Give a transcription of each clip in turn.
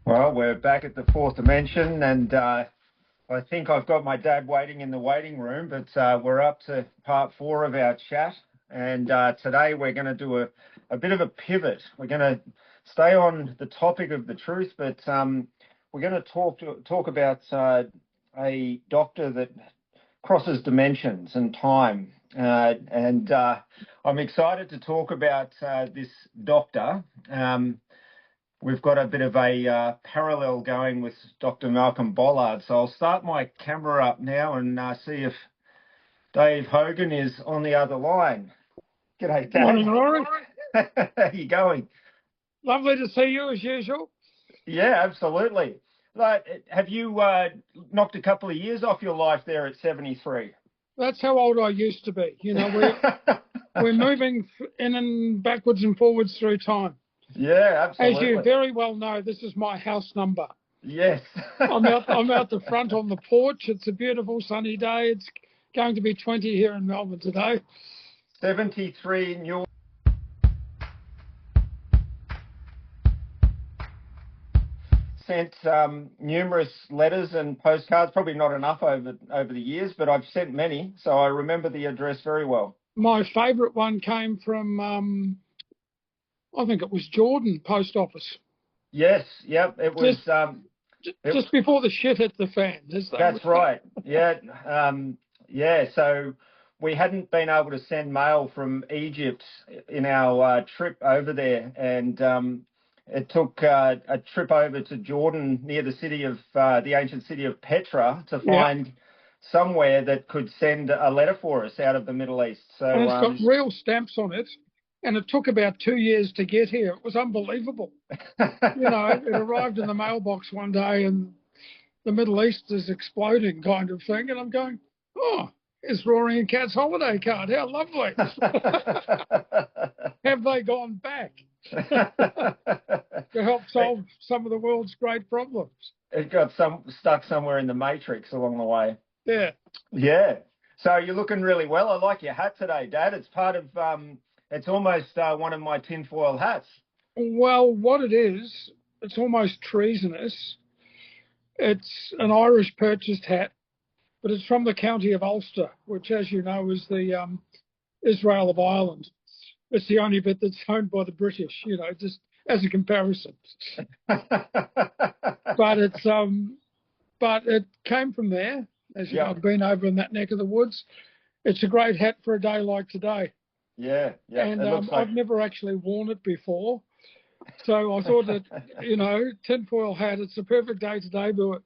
Well, we're back at the fourth dimension, and I think I've got my dad waiting in the waiting room, but we're up to part 4 of our chat, and today we're going to do a bit of a pivot. We're going to stay on the topic of the truth, but we're going to talk about a doctor that crosses dimensions and time, and I'm excited to talk about this doctor. We've got a bit of a parallel going with Dr. Malcolm Bollard. So I'll start my camera up now and see if Dave Hogan is on the other line. G'day, Dave. Morning, Rory. How are you going? Lovely to see you as usual. Yeah, absolutely. Have you knocked a couple of years off your life there at 73? That's how old I used to be. You know, we're moving in and backwards and forwards through time. Yeah, absolutely. As you very well know, this is my house number. Yes. I'm out the front on the porch. It's a beautiful sunny day. It's going to be 20 here in Melbourne today. 73 in your... Sent numerous letters and postcards, probably not enough over the years, but I've sent many, so I remember the address very well. My favourite one came from, I think it was Jordan Post Office. Yes, yep, it was... Just before the shit hit the fan. That's right, yeah. So we hadn't been able to send mail from Egypt in our trip over there, and... it took a trip over to Jordan near the city of the ancient city of Petra to find somewhere that could send a letter for us out of the Middle East. So and it's got real stamps on it, and it took about 2 years to get here. It was unbelievable. You know, it arrived in the mailbox one day, and the Middle East is exploding, kind of thing. And I'm going, oh, it's Rory and Kat's holiday card. How lovely! Have they gone back? To help solve some of the world's great problems. It got stuck somewhere in the matrix along the way. Yeah. Yeah. So you're looking really well. I like your hat today, Dad. It's part of, it's almost one of my tinfoil hats. Well, what it is, it's almost treasonous. It's an Irish purchased hat, but it's from the county of Ulster, which, as you know, is the Israel of Ireland. It's the only bit that's owned by the British, you know, just as a comparison. But it came from there, as you know, I've been over in that neck of the woods. It's a great hat for a day like today. Yeah, yeah. And I've never actually worn it before. So I thought that, you know, tinfoil hat, it's a perfect day today. But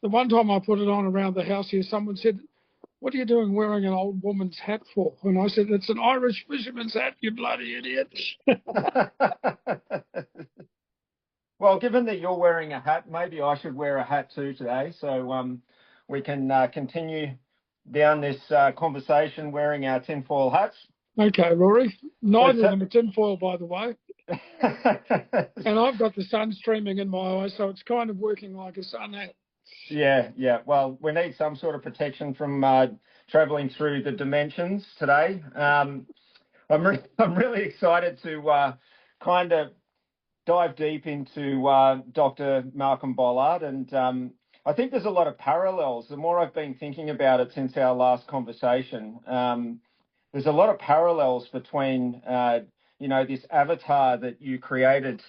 the one time I put it on around the house here, someone said, "What are you doing wearing an old woman's hat for?" And I said, "It's an Irish fisherman's hat, you bloody idiot." Well, given that you're wearing a hat, maybe I should wear a hat too today. So we can continue down this conversation wearing our tinfoil hats. Okay, Rory. Neither of them are tinfoil, by the way. And I've got the sun streaming in my eyes, so it's kind of working like a sun hat. Yeah, yeah. Well, we need some sort of protection from travelling through the dimensions today. I'm really excited to kind of dive deep into Dr. Malcolm Bollard, and I think there's a lot of parallels. The more I've been thinking about it since our last conversation, there's a lot of parallels between you know, this avatar that you created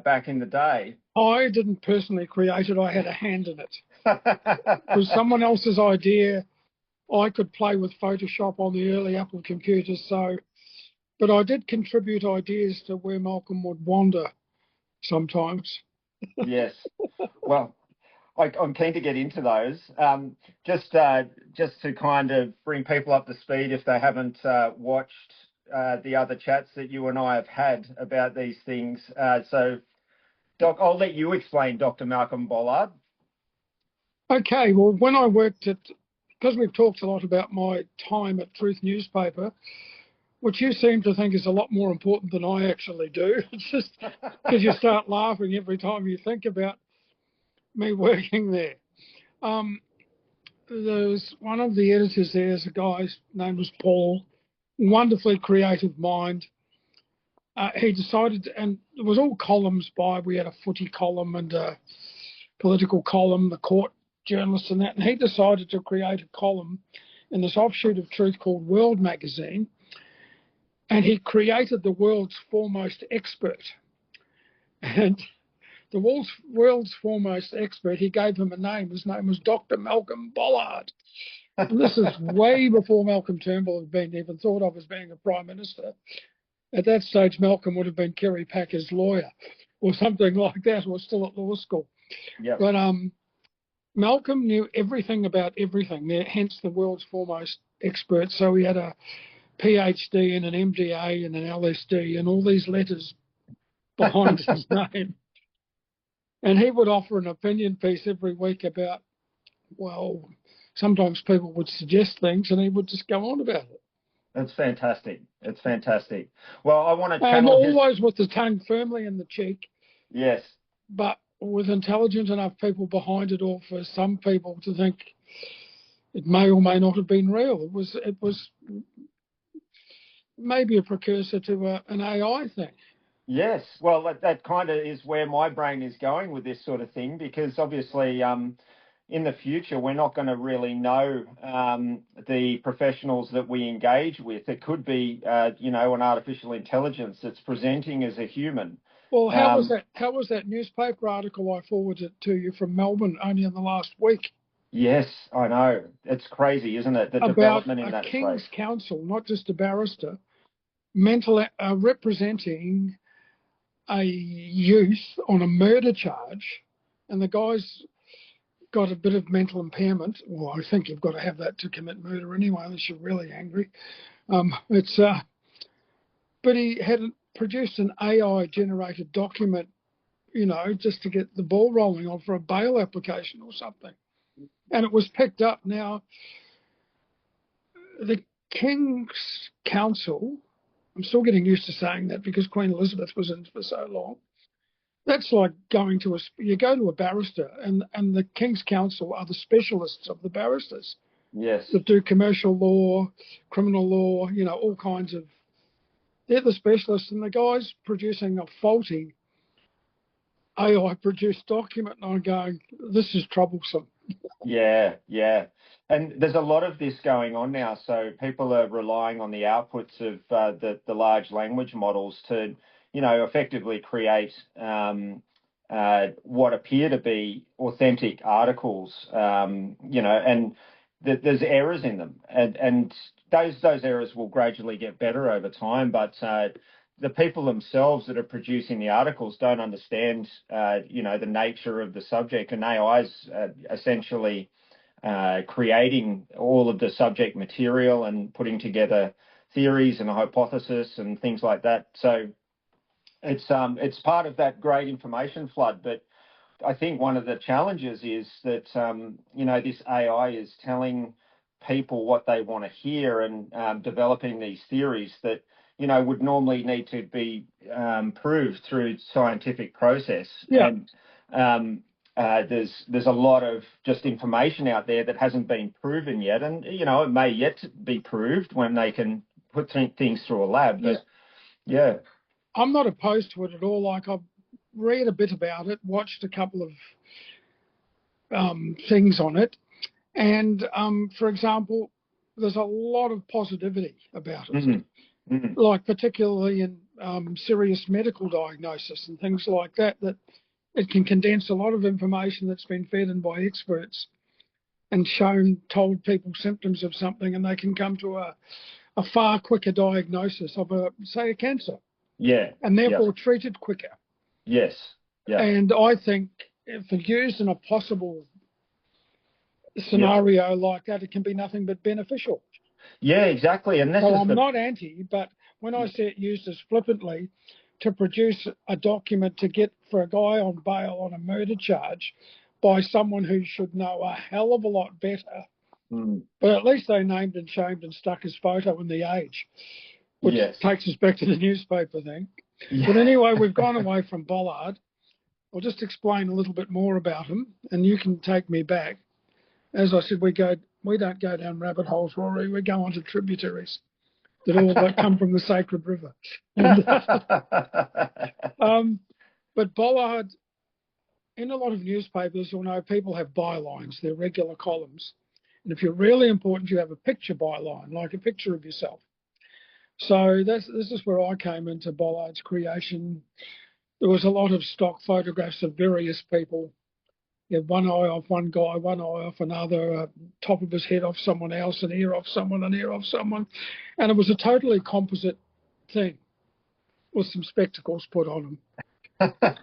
back in the day. I didn't personally create it. I had a hand in it. It was someone else's idea. I could play with Photoshop on the early Apple computers, but I did contribute ideas to where Malcolm would wander sometimes. Yes. Well, I'm keen to get into those. Just to kind of bring people up to speed if they haven't watched the other chats that you and I have had about these things. So, Doc, I'll let you explain Dr. Malcolm Bollard. Okay, well, when I worked because we've talked a lot about my time at Truth newspaper, which you seem to think is a lot more important than I actually do. It's just because you start laughing every time you think about me working there. There's one of the editors there, is a guy's name was Paul, wonderfully creative mind. he decided, and it was all columns by, we had a footy column and a political column, the court journalists and that, and he decided to create a column in this offshoot of Truth called World Magazine, and he created the world's foremost expert. And the world's foremost expert, he gave him a name. His name was Dr. Malcolm Bollard. And this is way before Malcolm Turnbull had been even thought of as being a Prime Minister. At that stage, Malcolm would have been Kerry Packer's lawyer or something like that, or still at law school. Yep. But Malcolm knew everything about everything, hence the world's foremost expert. So he had a PhD and an MDA and an LSD and all these letters behind his name. And he would offer an opinion piece every week about, well, sometimes people would suggest things and he would just go on about it. It's fantastic. It's fantastic. Well, I want to And channel always with the tongue firmly in the cheek. Yes. But with intelligent enough people behind it all for some people to think it may or may not have been real. It was maybe a precursor to an AI thing. Yes. Well, that kind of is where my brain is going with this sort of thing, because obviously in the future, we're not going to really know the professionals that we engage with. It could be, an artificial intelligence that's presenting as a human. Well, how was that newspaper article I forwarded to you from Melbourne only in the last week? Yes, I know. It's crazy, isn't it? The about development in that a King's space. Counsel, not just a barrister, representing a youth on a murder charge, and the guy's got a bit of mental impairment. Well, I think you've got to have that to commit murder anyway, unless you're really angry. But he had produced an AI-generated document, just to get the ball rolling on for a bail application or something. And it was picked up. Now, the King's Counsel, I'm still getting used to saying that because Queen Elizabeth was in for so long. That's like going to you go to a barrister, and the King's Counsel are the specialists of the barristers. Yes. That do commercial law, criminal law, all kinds of. They're the specialists, and the guy's producing a faulty AI-produced document, and I'm going, this is troublesome. Yeah. And there's a lot of this going on now. So people are relying on the outputs of the large language models to, effectively create what appear to be authentic articles, and there's errors in them. And those errors will gradually get better over time. But the people themselves that are producing the articles don't understand, the nature of the subject, and AI's essentially creating all of the subject material and putting together theories and a hypothesis and things like that. So it's part of that great information flood. But I think one of the challenges is that this AI is telling people what they want to hear and developing these theories that would normally need to be proved through scientific process. Yeah. And there's a lot of just information out there that hasn't been proven yet, and it may yet be proved when they can put things through a lab. But yeah, I'm not opposed to it at all. Like, I've read a bit about it, watched a couple of things on it, and for example, there's a lot of positivity about it. Mm-hmm. Mm-hmm. Like particularly in serious medical diagnosis and things like that it can condense a lot of information that's been fed in by experts and told people symptoms of something, and they can come to a far quicker diagnosis of a cancer. Yeah. And therefore treat it quicker. Yes. Yeah. And I think if used in a possible scenario like that, it can be nothing but beneficial. Yeah, exactly. And I'm not anti, but when I see it used as flippantly to produce a document to get for a guy on bail on a murder charge by someone who should know a hell of a lot better, but at least they named and shamed and stuck his photo in the Age, which takes us back to the newspaper thing. Yeah. But anyway, we've gone away from Bollard. I'll just explain a little bit more about him, and you can take me back. As I said, we don't go down rabbit holes, Rory. We go onto tributaries. that all that come from the sacred river. And, but bollard, in a lot of newspapers, you'll know people have bylines. They're regular columns. And if you're really important, you have a picture byline, like a picture of yourself. So this is where I came into bollard's creation. There was a lot of stock photographs of various people. You had one eye off one guy, one eye off another, top of his head off someone else, an ear off someone, an ear off someone. And it was a totally composite thing with some spectacles put on him.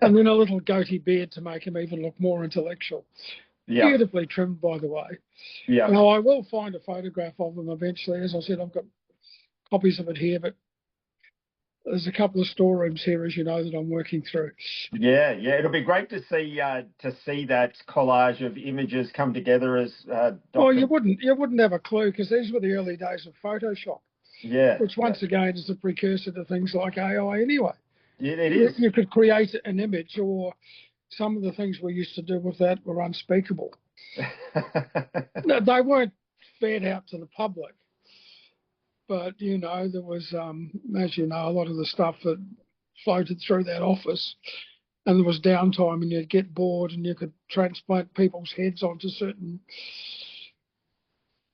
And then a little goatee beard to make him even look more intellectual. Yeah. Beautifully trimmed, by the way. Yeah. Now, I will find a photograph of them eventually. As I said, I've got copies of it here, but there's a couple of storerooms here, as you know, that I'm working through. Yeah, it'll be great to see that collage of images come together as. Well, you wouldn't have a clue because these were the early days of Photoshop. Yeah. Which once again is a precursor to things like AI. Anyway, it is. You could create an image, or some of the things we used to do with that were unspeakable. No, they weren't fed out to the public. But, you know, there was, as you know, a lot of the stuff that floated through that office, and there was downtime and you'd get bored and you could transplant people's heads onto certain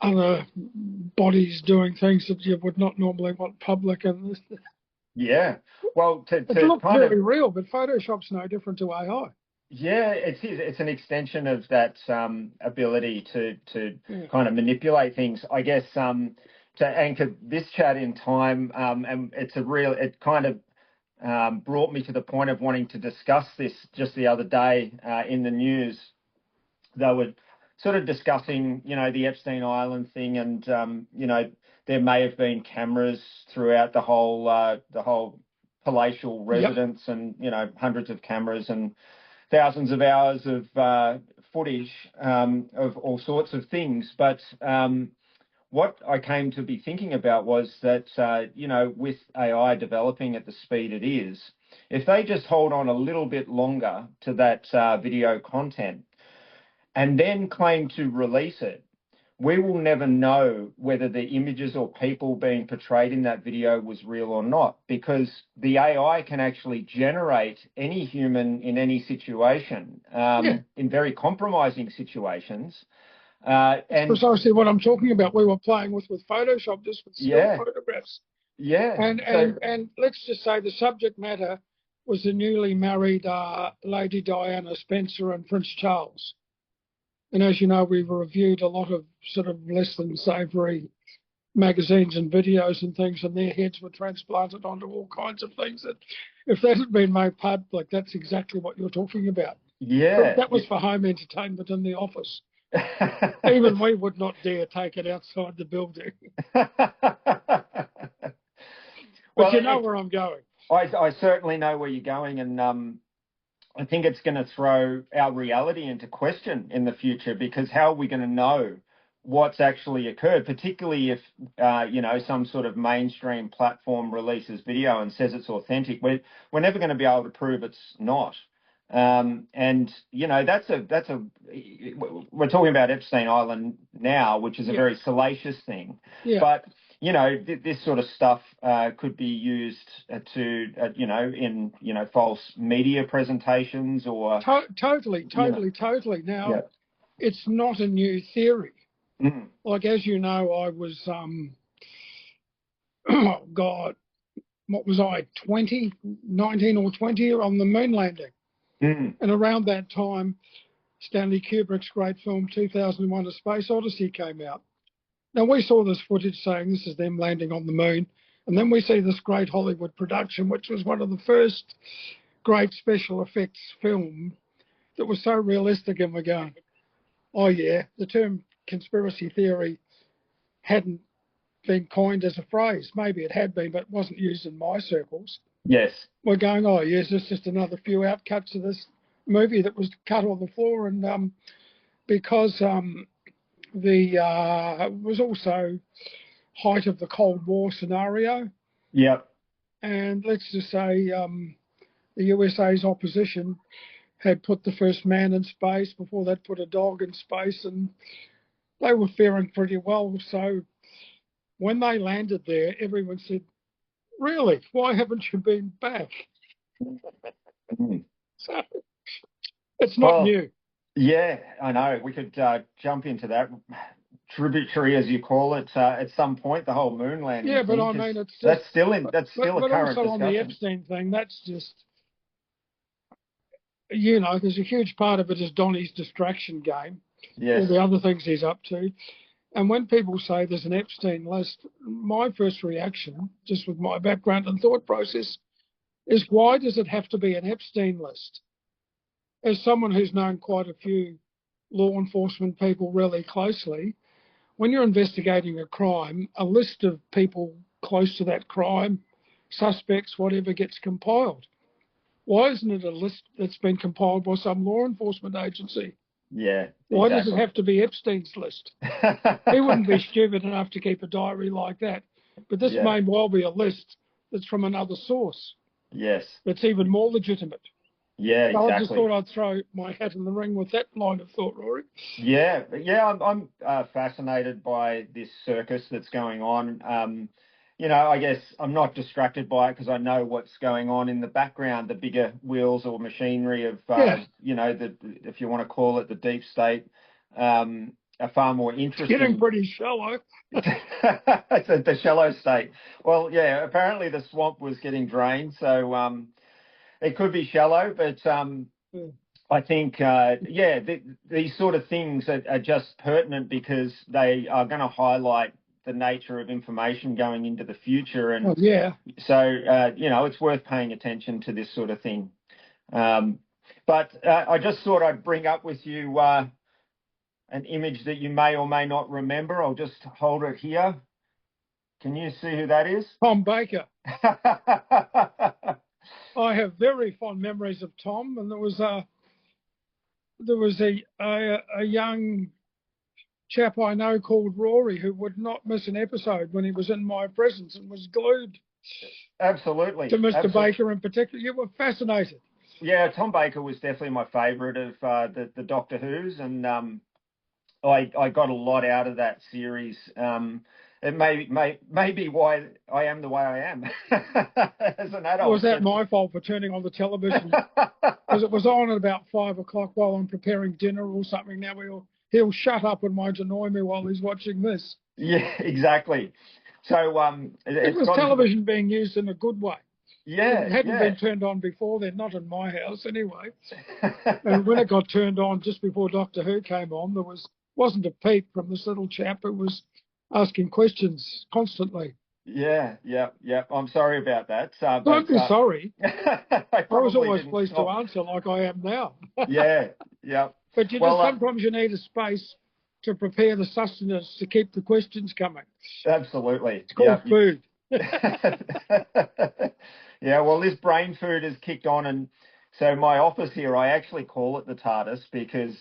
other bodies doing things that you would not normally want public. And yeah, well, it looked very real, but Photoshop's no different to AI. Yeah, it's an extension of that ability to kind of manipulate things. I guess to anchor this chat in time, and it kind of brought me to the point of wanting to discuss this just the other day in the news. They were sort of discussing, the Epstein Island thing, and there may have been cameras throughout the whole palatial residence, yep. And hundreds of cameras and thousands of hours of footage of all sorts of things. But what I came to be thinking about was that, with AI developing at the speed it is, if they just hold on a little bit longer to that video content and then claim to release it, we will never know whether the images or people being portrayed in that video was real or not, because the AI can actually generate any human in any situation, in very compromising situations. And precisely what I'm talking about. We were playing with Photoshop, just with still photographs. Yeah. And let's just say the subject matter was the newly married Lady Diana Spencer and Prince Charles. And as you know, we've reviewed a lot of sort of less than savoury magazines and videos and things, and their heads were transplanted onto all kinds of things that, if that had been made public, that's exactly what you're talking about. Yeah. But that was for home entertainment in the office. Even we would not dare take it outside the building. But well, you know where I'm going. I certainly know where you're going, and I think it's going to throw our reality into question in the future, because how are we going to know what's actually occurred, particularly if, some sort of mainstream platform releases video and says it's authentic? We're never going to be able to prove it's not. And, we're talking about Epstein Island now, which is a very salacious thing. Yeah. But, this sort of stuff could be used in false media presentations or... Totally. Now, it's not a new theory. Mm. Like, as you know, I was, what was I, 19 or 20 on the moon landing. Mm. And around that time, Stanley Kubrick's great film 2001: A Space Odyssey came out. Now, we saw this footage saying this is them landing on the moon, and then we see this great Hollywood production, which was one of the first great special effects film that was so realistic, and we're going, oh yeah, the term conspiracy theory hadn't been coined as a phrase. Maybe it had been, but it wasn't used in my circles. Yes. We're going, oh yes, it's just another few outcuts of this movie that was cut on the floor, and because it was also height of the Cold War scenario. Yep. And let's just say the USA's opposition had put the first man in space. Before that, put a dog in space, and they were faring pretty well. So when they landed there, everyone said, "Really? Why haven't you been back?" Mm. So it's not Well, new. yeah, I know. We could jump into that tributary, as you call it, at some point. The whole moon landing Yeah, but thing, I because mean, it's just, that's still a but current also on the discussion. Epstein thing, that's just, there's a huge part of it is Donny's distraction game, all Yes. the other things he's up to. And when people say there's an Epstein list, my first reaction, just with my background and thought process, is why does it have to be an Epstein list? As someone who's known quite a few law enforcement people really closely, when you're investigating a crime, a list of people close to that crime, suspects, whatever, gets compiled. Why isn't it a list that's been compiled by some law enforcement agency? Yeah, Why does it exactly. have to be Epstein's list? He wouldn't be stupid enough to keep a diary like that. But this Yeah. may well be a list that's from another source Yes. that's even more legitimate. Yeah, So I just exactly. thought I'd throw my hat in the ring with that line of thought, Rory. Yeah, yeah, I'm fascinated by this circus that's going on. I guess I'm not distracted by it because I know what's going on in the background, the bigger wheels or machinery of, Yeah, if you want to call it the deep state, are far more it's getting interesting. pretty shallow. It's the shallow state. Well, yeah, apparently the swamp was getting drained, so it could be shallow, but I think, these sort of things are just pertinent because they are going to highlight the nature of information going into the future. And Well, yeah. so, it's worth paying attention to this sort of thing. But I just thought I'd bring up with you an image that you may or may not remember. I'll just hold it here. Can you see who that is? Tom Baker. I have very fond memories of Tom, and there was a young chap I know called Rory who would not miss an episode when he was in my presence and was glued Absolutely. to Mr. Baker in particular. You were fascinated. Yeah, Tom Baker was definitely my favourite of the Doctor Who's, and I got a lot out of that series. It may be why I am the way I am as an adult. Was that my fault for turning on the television? Because it was on at about 5 o'clock while I'm preparing dinner or something. Now he'll shut up and won't annoy me while he's watching this. Yeah, exactly. So it was television being used in a good way. Yeah, it hadn't been turned on before then, not in my house anyway. And when it got turned on just before Doctor Who came on, there wasn't a peep from this little chap who was asking questions constantly. Yeah. I'm sorry about that. Don't be sorry. I was always pleased to answer like I am now. Yeah. But sometimes you need a space to prepare the sustenance to keep the questions coming. Absolutely. It's called food. Yeah, well, this brain food has kicked on, and so my office here, I actually call it the TARDIS because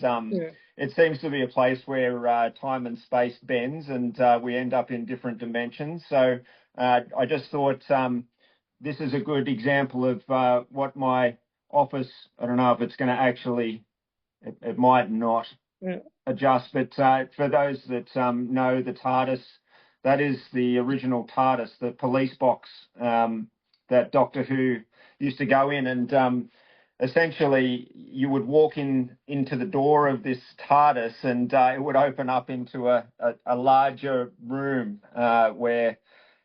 it seems to be a place where time and space bends, and we end up in different dimensions. So I just thought this is a good example of what my office, I don't know if it's going to actually, it might not adjust, but for those that know the TARDIS, that is the original TARDIS, the police box that Doctor Who used to go in, and essentially you would walk into the door of this TARDIS, and it would open up into a larger room where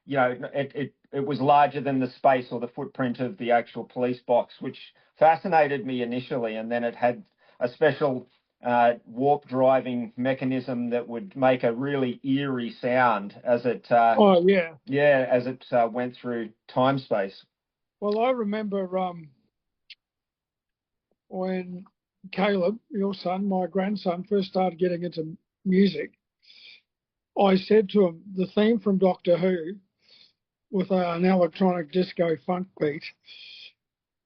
it was larger than the space or the footprint of the actual police box, which fascinated me initially, and then it had a special warp driving mechanism that would make a really eerie sound as it as it went through time space. Well, I remember when Caleb, your son, my grandson, first started getting into music, I said to him, the theme from Doctor Who with an electronic disco funk beat,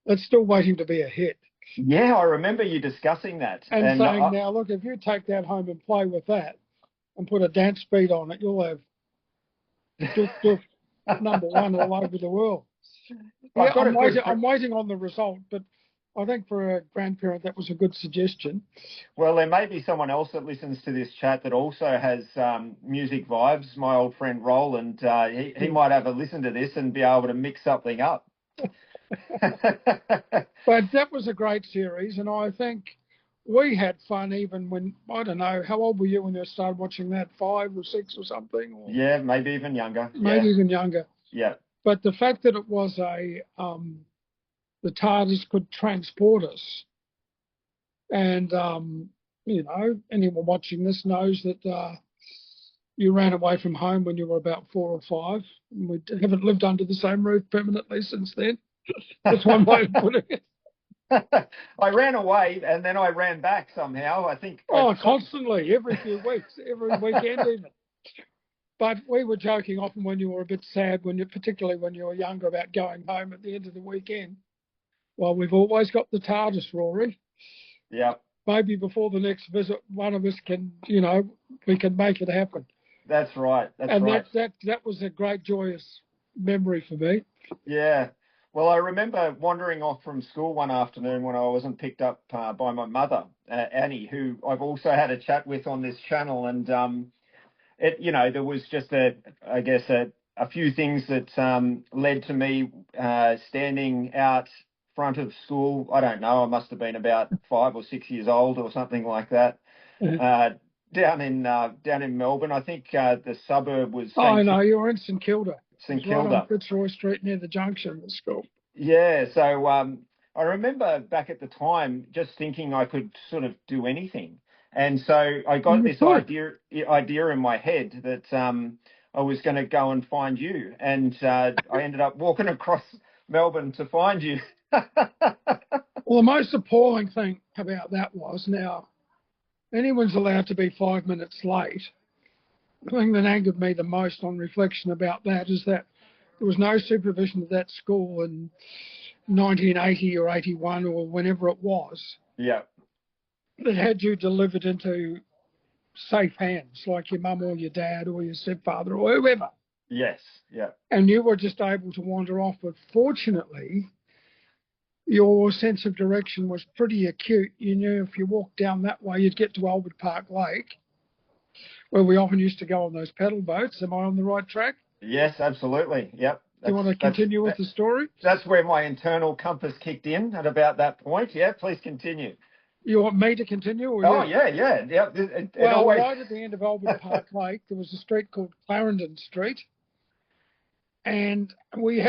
it's still waiting to be a hit. Yeah, I remember you discussing that. And saying, now, look, if you take that home and play with that and put a dance beat on it, you'll have doof, doof, #1 all over the world. Yeah, I'm waiting on the result, but I think for a grandparent, that was a good suggestion. Well, there may be someone else that listens to this chat that also has music vibes. My old friend Roland, he might have a listen to this and be able to mix something up. But that was a great series, and I think we had fun even when, I don't know, how old were you when you started watching that, 5 or 6 or something? Or Yeah, maybe even younger. maybe even younger. Yeah. But the fact that it was the TARDIS could transport us, and, anyone watching this knows that you ran away from home when you were about 4 or 5. And we haven't lived under the same roof permanently since then. That's one way of putting it. I ran away and then I ran back somehow. I think. Constantly, every few weeks, every weekend even. But we were joking often when you were a bit sad, particularly when you were younger, about going home at the end of the weekend. Well, we've always got the TARDIS, Rory. Yeah. Maybe before the next visit, one of us can, we can make it happen. That's right. And that was a great, joyous memory for me. Yeah. Well, I remember wandering off from school one afternoon when I wasn't picked up by my mother, Annie, who I've also had a chat with on this channel. And, there was just a few things that led to me standing out front of school. I don't know. I must have been about 5 or 6 years old or something like that. Down in Melbourne, I think the suburb was. I know, you were in St Kilda. St Kilda. Right on Fitzroy Street near the junction, the school. Yeah, so I rember back at the time just thinking I could sort of do anything. And so I got this idea in my head that I was going to go and find you. And I ended up walking across Melbourne to find you. Well, the most appalling thing about that was, now, anyone's allowed to be 5 minutes late. The thing that angered me the most on reflection about that is that there was no supervision of that school in 1980 or 81 or whenever it was. Yeah. That had you delivered into safe hands, like your mum or your dad or your stepfather or whoever. Yes, yeah. And you were just able to wander off. But fortunately, your sense of direction was pretty acute. You knew if you walked down that way, you'd get to Albert Park Lake, where we often used to go on those paddle boats. Am I on the right track? Yes, absolutely. Yep. Do you want to continue with the story? That's where my internal compass kicked in at about that point. Yeah, please continue. You want me to continue? Or yeah. Right at the end of Albert Park Lake, there was a street called Clarendon Street. And we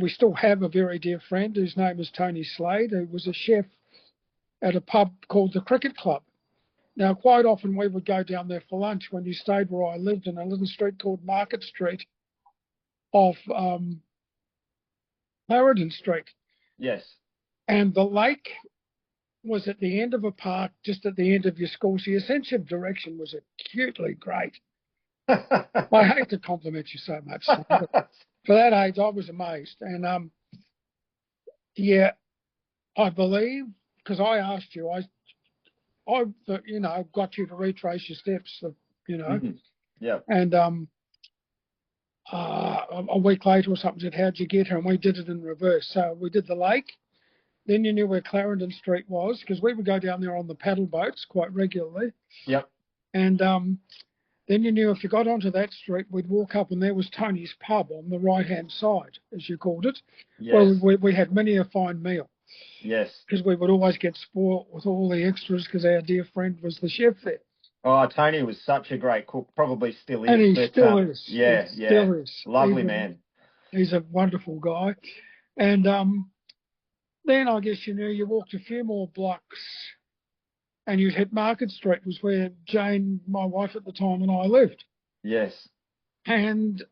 still have a very dear friend whose name is Tony Slade, who was a chef at a pub called the Cricket Club. Now, quite often we would go down there for lunch when you stayed where I lived in a little street called Market Street off Clarendon Street. Yes. And the lake was at the end of a park, just at the end of your school. So your sense of direction was acutely great. I hate to compliment you so much, but for that age, I was amazed. And, I believe, because I asked you, I got you to retrace your steps, Mm-hmm. Yeah. And a week later or something said, how'd you get here? And we did it in reverse. So we did the lake. Then you knew where Clarendon Street was, because we would go down there on the paddle boats quite regularly. Yep. And then you knew if you got onto that street, we'd walk up and there was Tony's pub on the right-hand side, as you called it. Yes. Where we had many a fine meal. Yes. Because we would always get spoilt with all the extras because our dear friend was the chef there. Oh, Tony was such a great cook, probably still is. And he still is. Yeah, he still is. Lovely man. He's a wonderful guy. And then I guess you walked a few more blocks and you'd hit Market Street, was where Jane, my wife at the time, and I lived. Yes. And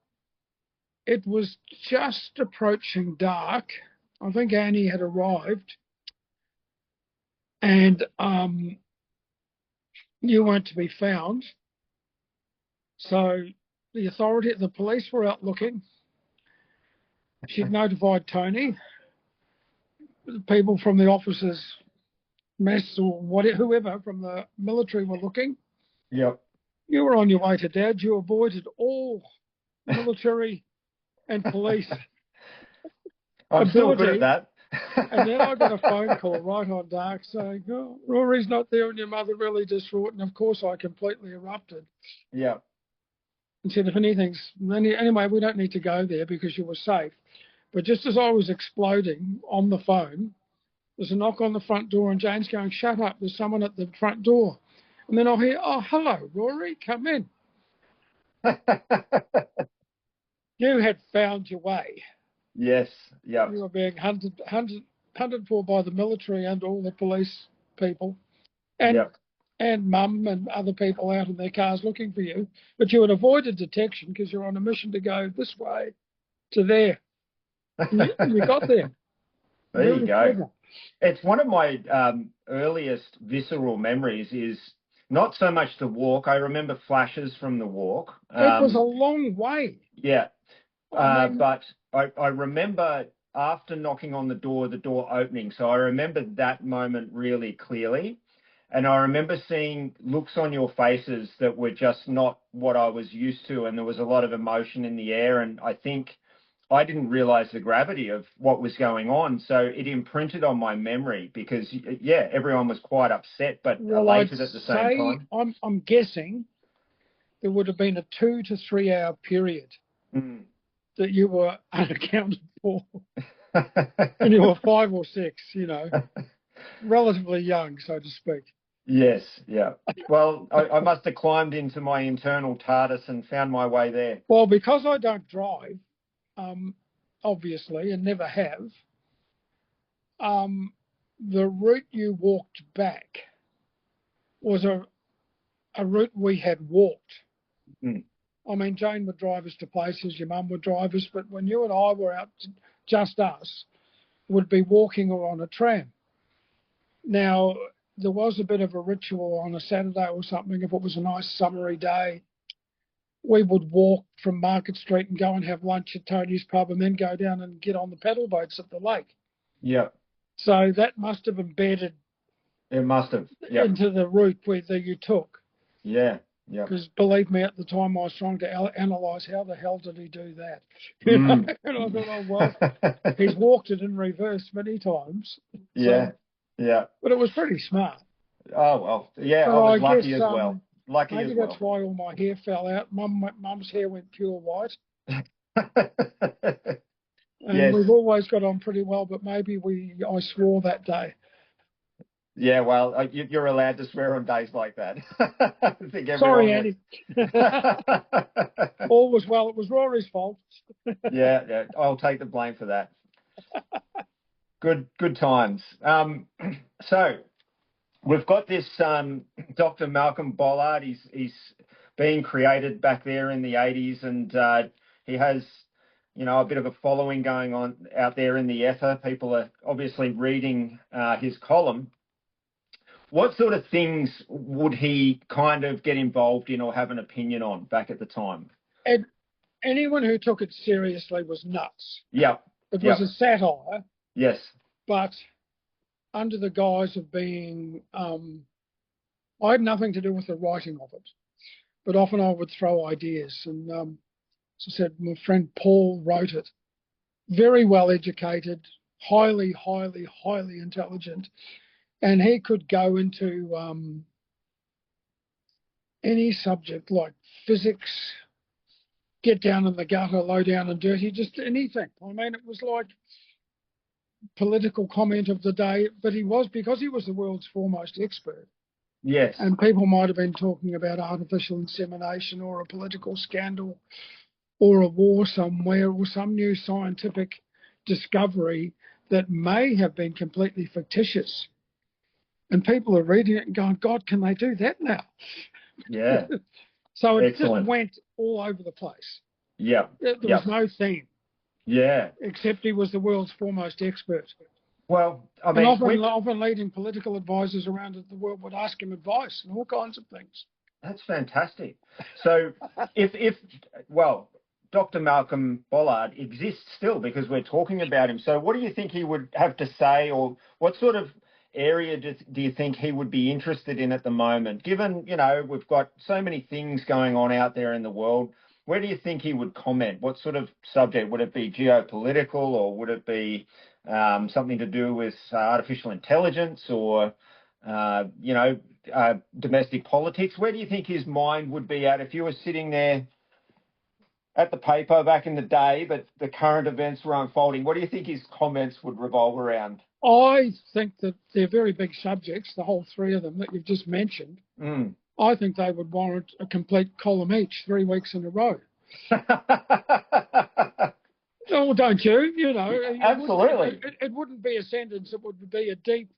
it was just approaching dark. I think Annie had arrived. And you weren't to be found. So the police were out looking. She'd notified Tony. The people from the officers' mess or whoever from the military were looking. Yep. You were on your way to Dad. You avoided all military and police I'm still good at that. And then I got a phone call right on dark saying, "Oh, Rory's not there and your mother really distraught." And of course I completely erupted Yeah. and said, if anything's, anyway, we don't need to go there because you were safe. But just as I was exploding on the phone, there's a knock on the front door and Jane's going, "Shut up, there's someone at the front door." And then I hear, "Oh, hello, Rory, come in. You had found your way. Yes. Yeah. You were being hunted for by the military and all the police people, and Yeah. and mum and other people out in their cars looking for you. But you had avoided detection because you're on a mission to go this way to there. You got there. There you Really go. clever. It's one of my earliest visceral memories is not so much the walk. I remember flashes from the walk. It was a long way. Yeah. I mean, But I remember after knocking on the door opening. So I remember that moment really clearly. And I remember seeing looks on your faces that were just not what I was used to. And there was a lot of emotion in the air. And I think I didn't realize the gravity of what was going on. So it imprinted on my memory because, yeah, everyone was quite upset, but well, I'd elated at the same say time. I'm guessing there would have been a 2 to 3 hour period Mm. that you were unaccounted for. And you were 5 or 6, relatively young, so to speak. Yes, yeah. Well, I must have climbed into my internal TARDIS and found my way there. Well, because I don't drive, obviously, and never have, the route you walked back was a route we had walked. Mm. I mean, Jane would drive us to places, your mum would drive us, but when you and I were out, just us, would be walking or on a tram. Now, there was a bit of a ritual on a Saturday or something, if it was a nice summery day. We would walk from Market Street and go and have lunch at Tony's pub and then go down and get on the paddle boats at the lake. Yeah, So that must have embedded it must have. Yeah, into the route that you took. yeah, yeah. Because believe me, at the time I was trying to analyse how the hell did he do that? Mm. And I thought, oh, well, he's walked it in reverse many times. Yeah, So, yeah. but it was pretty smart. Oh, well, yeah, I So I was guess lucky as well. Lucky as maybe that's well. why all my hair fell out. Mum's hair went pure white. And Yes. we've always got on pretty well, but maybe I swore that day. Yeah, well, you're allowed to swear on days like that. I think Sorry, everyone Andy. would. All was well. It was Rory's fault. Yeah, I'll take the blame for that. Good times. So we've got this Dr. Malcolm Bollard. He's being created back there in the 80s, and he has, a bit of a following going on out there in the ether. People are obviously reading his column. What sort of things would he kind of get involved in or have an opinion on back at the time? And anyone who took it seriously was nuts. Yep. It was a satire, Yes. but under the guise of being, I had nothing to do with the writing of it, but often I would throw ideas. And as I said, my friend Paul wrote it. Very well educated, highly, highly, highly intelligent. And he could go into any subject like physics, get down in the gutter, low down and dirty, just anything. I mean, it was like political comment of the day, but because he was the world's foremost expert. Yes. And people might have been talking about artificial insemination or a political scandal or a war somewhere or some new scientific discovery that may have been completely fictitious. And people are reading it and going, God, can they do that now? Yeah. So it Excellent. just went all over the place. Yeah. There was no theme. Yeah. Except he was the world's foremost expert. Well, I mean, and often leading political advisors around the world would ask him advice and all kinds of things. That's fantastic. So if Dr. Malcolm Bollard exists still because we're talking about him. So what do you think he would have to say, or what sort of area do you think he would be interested in at the moment? Given, we've got so many things going on out there in the world, where do you think he would comment? What sort of subject? Would it be geopolitical, or would it be something to do with artificial intelligence or, domestic politics. Where do you think his mind would be at if you were sitting there at the paper back in the day, but the current events were unfolding? What do you think his comments would revolve around? I think that they're very big subjects, the whole three of them that you've just mentioned. Mm. I think they would warrant a complete column each, 3 weeks in a row. Oh, don't you? You know, Absolutely. It wouldn't be a sentence. It would be a deep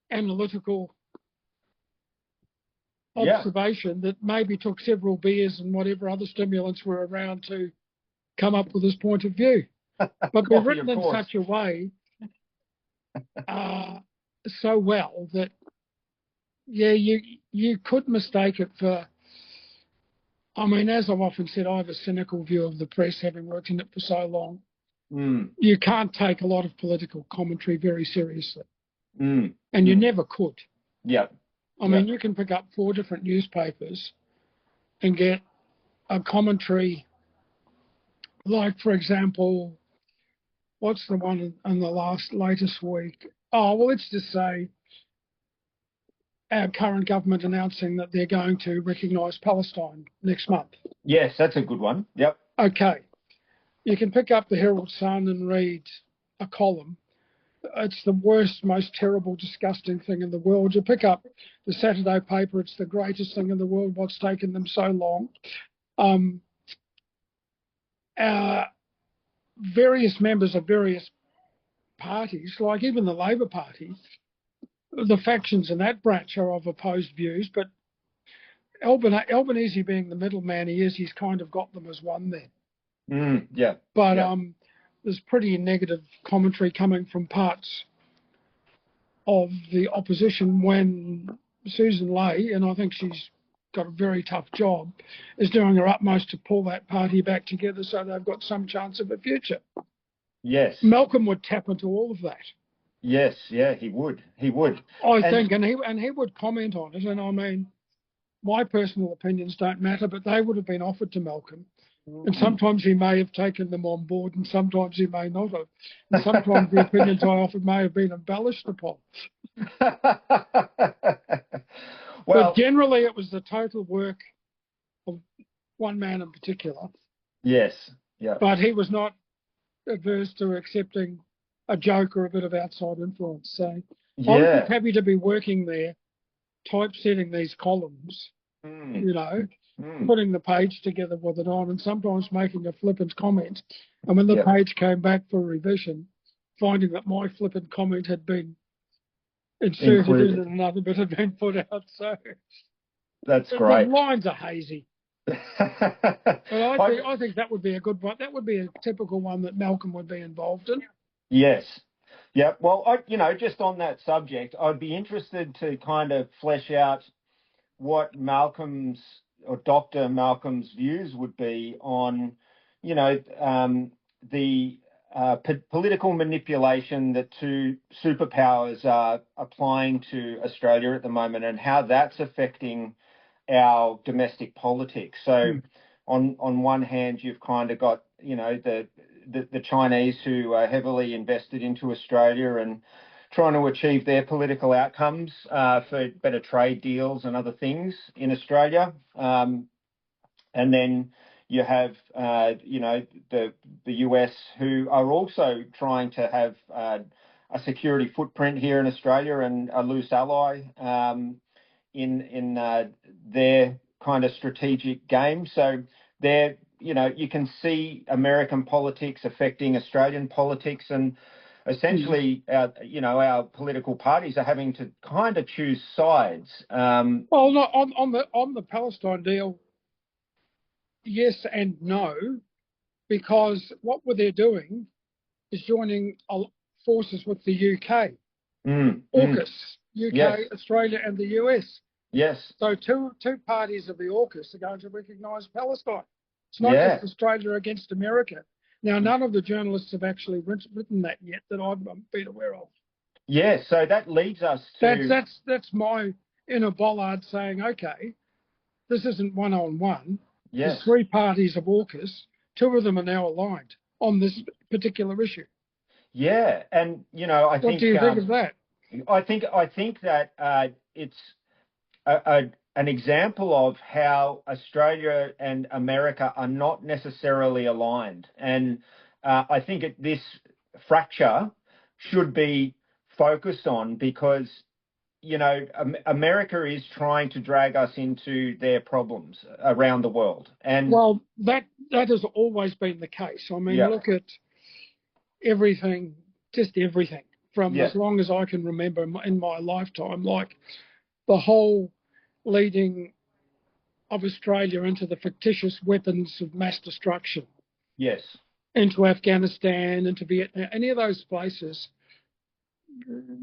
analytical observation that maybe took several beers and whatever other stimulants were around to come up with his point of view. But they're written in such a way so well that, yeah, you could mistake it for, I mean, as I've often said, I have a cynical view of the press, having worked in it for so long. Mm. You can't take a lot of political commentary very seriously. Mm. And you never could. Yeah. I mean, you can pick up 4 different newspapers and get a commentary, like, for example, what's the one in the latest week? Oh, well, let's just say our current government announcing that they're going to recognise Palestine next month. Yes, that's a good one. Yep. Okay. You can pick up the Herald Sun and read a column. It's the worst, most terrible, disgusting thing in the world. You pick up the Saturday paper, it's the greatest thing in the world, what's taken them so long. Various members of various parties, like even the Labor Party, the factions in that branch are of opposed views, but Albanese being the middleman he is, he's kind of got them as one there. Yeah. But there's pretty negative commentary coming from parts of the opposition when Susan Ley, and I think she's got a very tough job, is doing her utmost to pull that party back together so they've got some chance of a future. Yes. Malcolm would tap into all of that. Yes, yeah, he would. He would. I think, and he would comment on it. And I mean, my personal opinions don't matter, but they would have been offered to Malcolm. And sometimes he may have taken them on board, and sometimes he may not have. And sometimes the opinions I offered may have been embellished upon. But generally, it was the total work of one man in particular. Yes, yeah. But he was not averse to accepting a joke or a bit of outside influence. So I was happy to be working there, typesetting these columns, you know, putting the page together with it on, and sometimes making a flippant comment. And when the page came back for revision, finding that my flippant comment had been inserted in and another bit had been put out. So that's great. The lines are hazy. But I think that would be a good one. That would be a typical one that Malcolm would be involved in. Yes. Yeah. Well, just on that subject, I'd be interested to kind of flesh out what Malcolm's or Dr. Malcolm's views would be on, the political manipulation that 2 superpowers are applying to Australia at the moment and how that's affecting our domestic politics. So on one hand, you've kind of got, the Chinese who are heavily invested into Australia and trying to achieve their political outcomes for better trade deals and other things in Australia. And then you have, the US who are also trying to have a security footprint here in Australia and a loose ally in their kind of strategic game. So they're, you can see American politics affecting Australian politics, and essentially, our political parties are having to kind of choose sides. Well, on the Palestine deal, yes and no, because what they're doing is joining forces with the UK, AUKUS, UK, Australia, and the US. Yes. So two parties of the AUKUS are going to recognise Palestine. It's not just Australia against America. Now, none of the journalists have actually written that yet that I've been aware of. Yes, so that leads us to... That's my inner bollard saying, okay, this isn't one-on-one. Yes. There's 3 parties of AUKUS. 2 of them are now aligned on this particular issue. Yeah, and What do you think of that? I think that it's an example of how Australia and America are not necessarily aligned, and I think this fracture should be focused on because America is trying to drag us into their problems around the world, and Well, that has always been the case. I mean, yeah, look at everything, just everything from yeah, as long as I can remember in my lifetime, like the whole leading of Australia into the fictitious weapons of mass destruction, yes, into Afghanistan, into Vietnam, any of those places,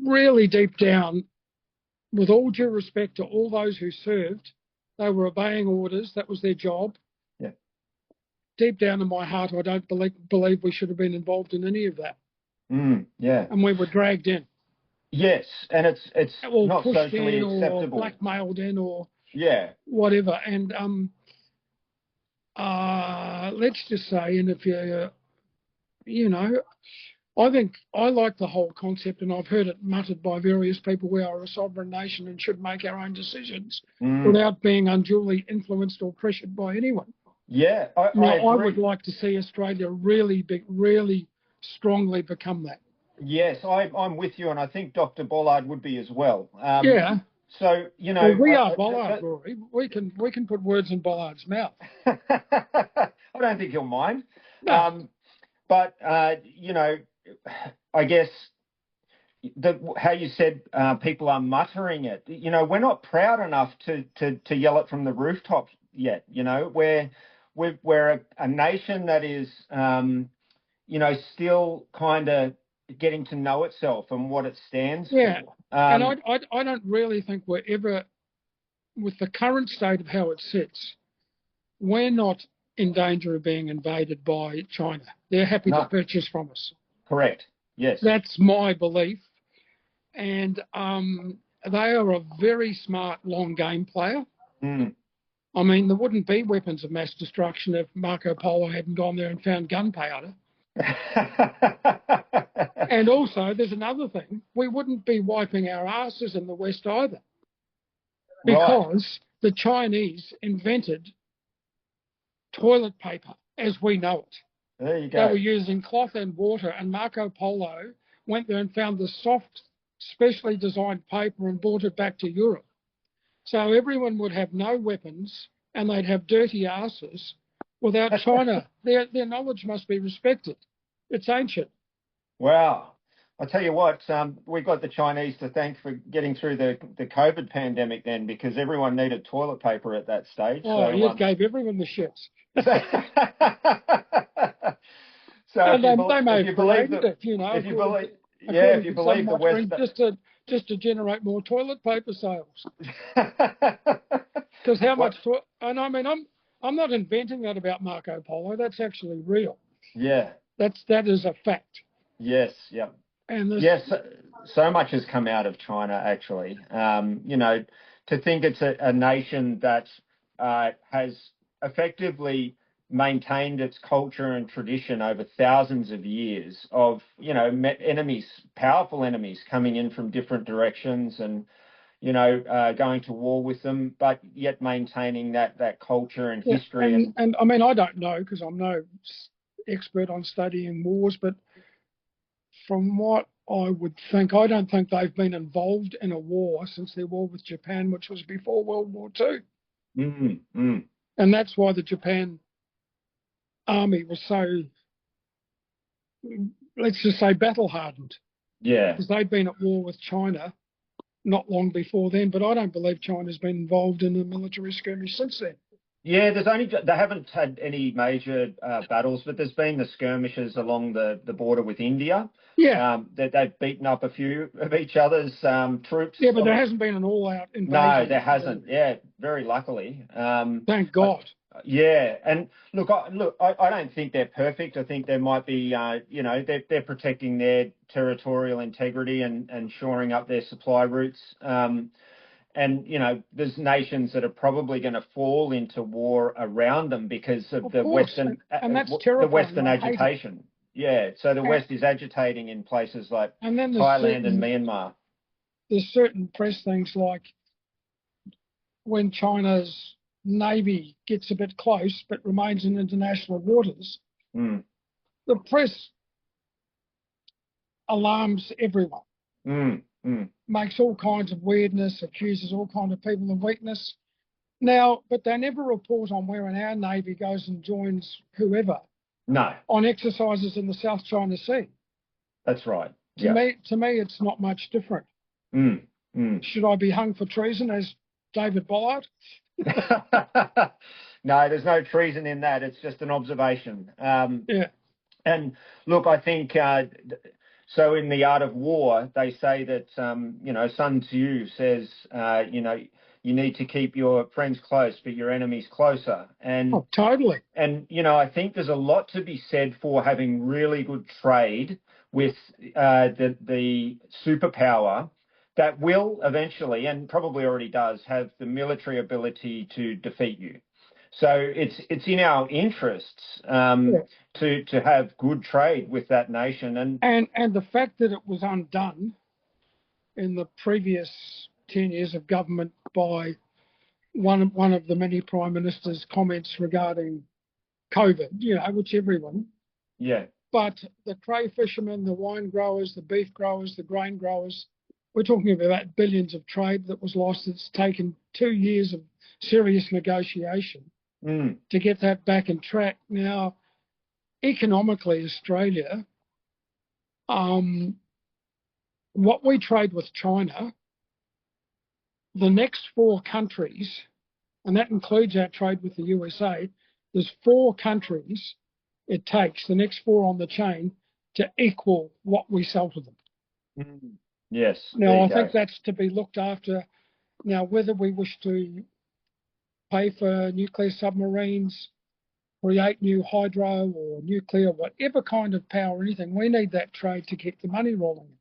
really deep down, with all due respect to all those who served, they were obeying orders. That was their job. yeah. Deep down in my heart, I don't believe we should have been involved in any of that. Yeah. And we were dragged in, Yes, and it's or not pushed socially in, or acceptable. blackmailed in, or Yeah. whatever. And let's just say, and if you know, I think I like the whole concept, and I've heard it muttered by various people. We are a sovereign nation and should make our own decisions without being unduly influenced or pressured by anyone. Yeah, I Now, I agree. would like to see Australia really strongly become that. Yes, I'm with you, and I think Dr. Bollard would be as well. Yeah. So Well, we are Bollard, Rory. We can put words in Bollard's mouth. I don't think he'll mind. No. But I guess how you said people are muttering it. We're not proud enough to yell it from the rooftops yet. We're a nation that is still kind of getting to know itself and what it stands Yeah. for. And I don't really think we're ever, with the current state of how it sits, we're not in danger of being invaded by China. They're happy to purchase from us. Correct. Yes. That's my belief. And they are a very smart long game player. I mean, there wouldn't be weapons of mass destruction if Marco Polo hadn't gone there and found gunpowder. And also, there's another thing. We wouldn't be wiping our asses in the West either. Because the Chinese invented toilet paper as we know it. There you go. They were using cloth and water, and Marco Polo went there and found the soft, specially designed paper and brought it back to Europe. So everyone would have no weapons and they'd have dirty asses without China. Their knowledge must be respected. It's ancient. Wow. I'll tell you what, we got the Chinese to thank for getting through the COVID pandemic then, because everyone needed toilet paper at that stage. Oh, so, it gave everyone the shits. So and they may have created it, if you believe the West, just to generate more toilet paper sales. Because how much? And I mean, I'm not inventing that about Marco Polo. That's actually real. Yeah. That is a fact. Yes. Yeah. And yes, so much has come out of China actually. To think it's a nation that has effectively maintained its culture and tradition over thousands of years of, enemies, powerful enemies coming in from different directions and, going to war with them, but yet maintaining that culture and history. And I mean, I don't know because I'm no expert on studying wars, but from what I would think, I don't think they've been involved in a war since their war with Japan, which was before World War II. And that's why the Japan army was so, let's just say, battle-hardened. Yeah. Because they'd been at war with China not long before then, but I don't believe China's been involved in a military skirmish since then. Yeah, they haven't had any major battles, but there's been the skirmishes along the border with India. Yeah. That they've beaten up a few of each other's troops. Yeah, but there hasn't been an all-out invasion. No, there hasn't. Yeah, very luckily. Thank God. Yeah, and look, I don't think they're perfect. I think there might be, they're protecting their territorial integrity and shoring up their supply routes. And, there's nations that are probably going to fall into war around them because of the Western, and that's the Western terrifying. agitation. Yeah. So the And, West is agitating in places like and then Thailand and Myanmar. there's certain press things like when China's navy gets a bit close but remains in international waters, Mm, the press alarms everyone, mm. makes all kinds of weirdness, accuses all kinds of people of weakness. Now, but they never report on where our navy goes and joins whoever No, on exercises in the South China Sea. that's right. To Yeah. me, it's not much different. Mm, mm. Should I be hung for treason as David Bollard? No, there's no treason in that. It's just an observation. Yeah. And look, I think so. In the Art of War, they say that Sun Tzu says you need to keep your friends close, but your enemies closer. Oh, totally. And I think there's a lot to be said for having really good trade with the superpower that will eventually, and probably already does, have the military ability to defeat you. So it's in our interests to have good trade with that nation. And the fact that it was undone in the previous 10 years of government by one of the many prime ministers' comments regarding COVID, which everyone. Yeah. But the cray fishermen, the wine growers, the beef growers, the grain growers, we're talking about billions of trade that was lost. It's taken 2 years of serious negotiation to get that back in track. Now, economically, Australia, what we trade with China, the next 4 countries, and that includes our trade with the USA, there's 4 countries it takes, the next 4 on the chain, to equal what we sell to them. Yes. Now, I think that's to be looked after. Now, whether we wish to pay for nuclear submarines, create new hydro or nuclear, whatever kind of power or anything, we need that trade to keep the money rolling.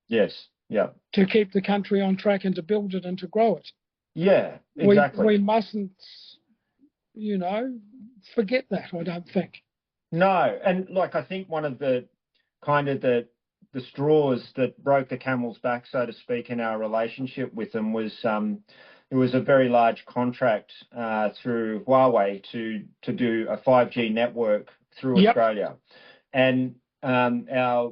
Yes. Yeah. To keep the country on track and to build it and to grow it. Yeah, exactly. We mustn't, forget that, I don't think. No, and I think one of the kind of the straws that broke the camel's back, so to speak, in our relationship with them was it was a very large contract through Huawei to do a 5G network through Australia, and our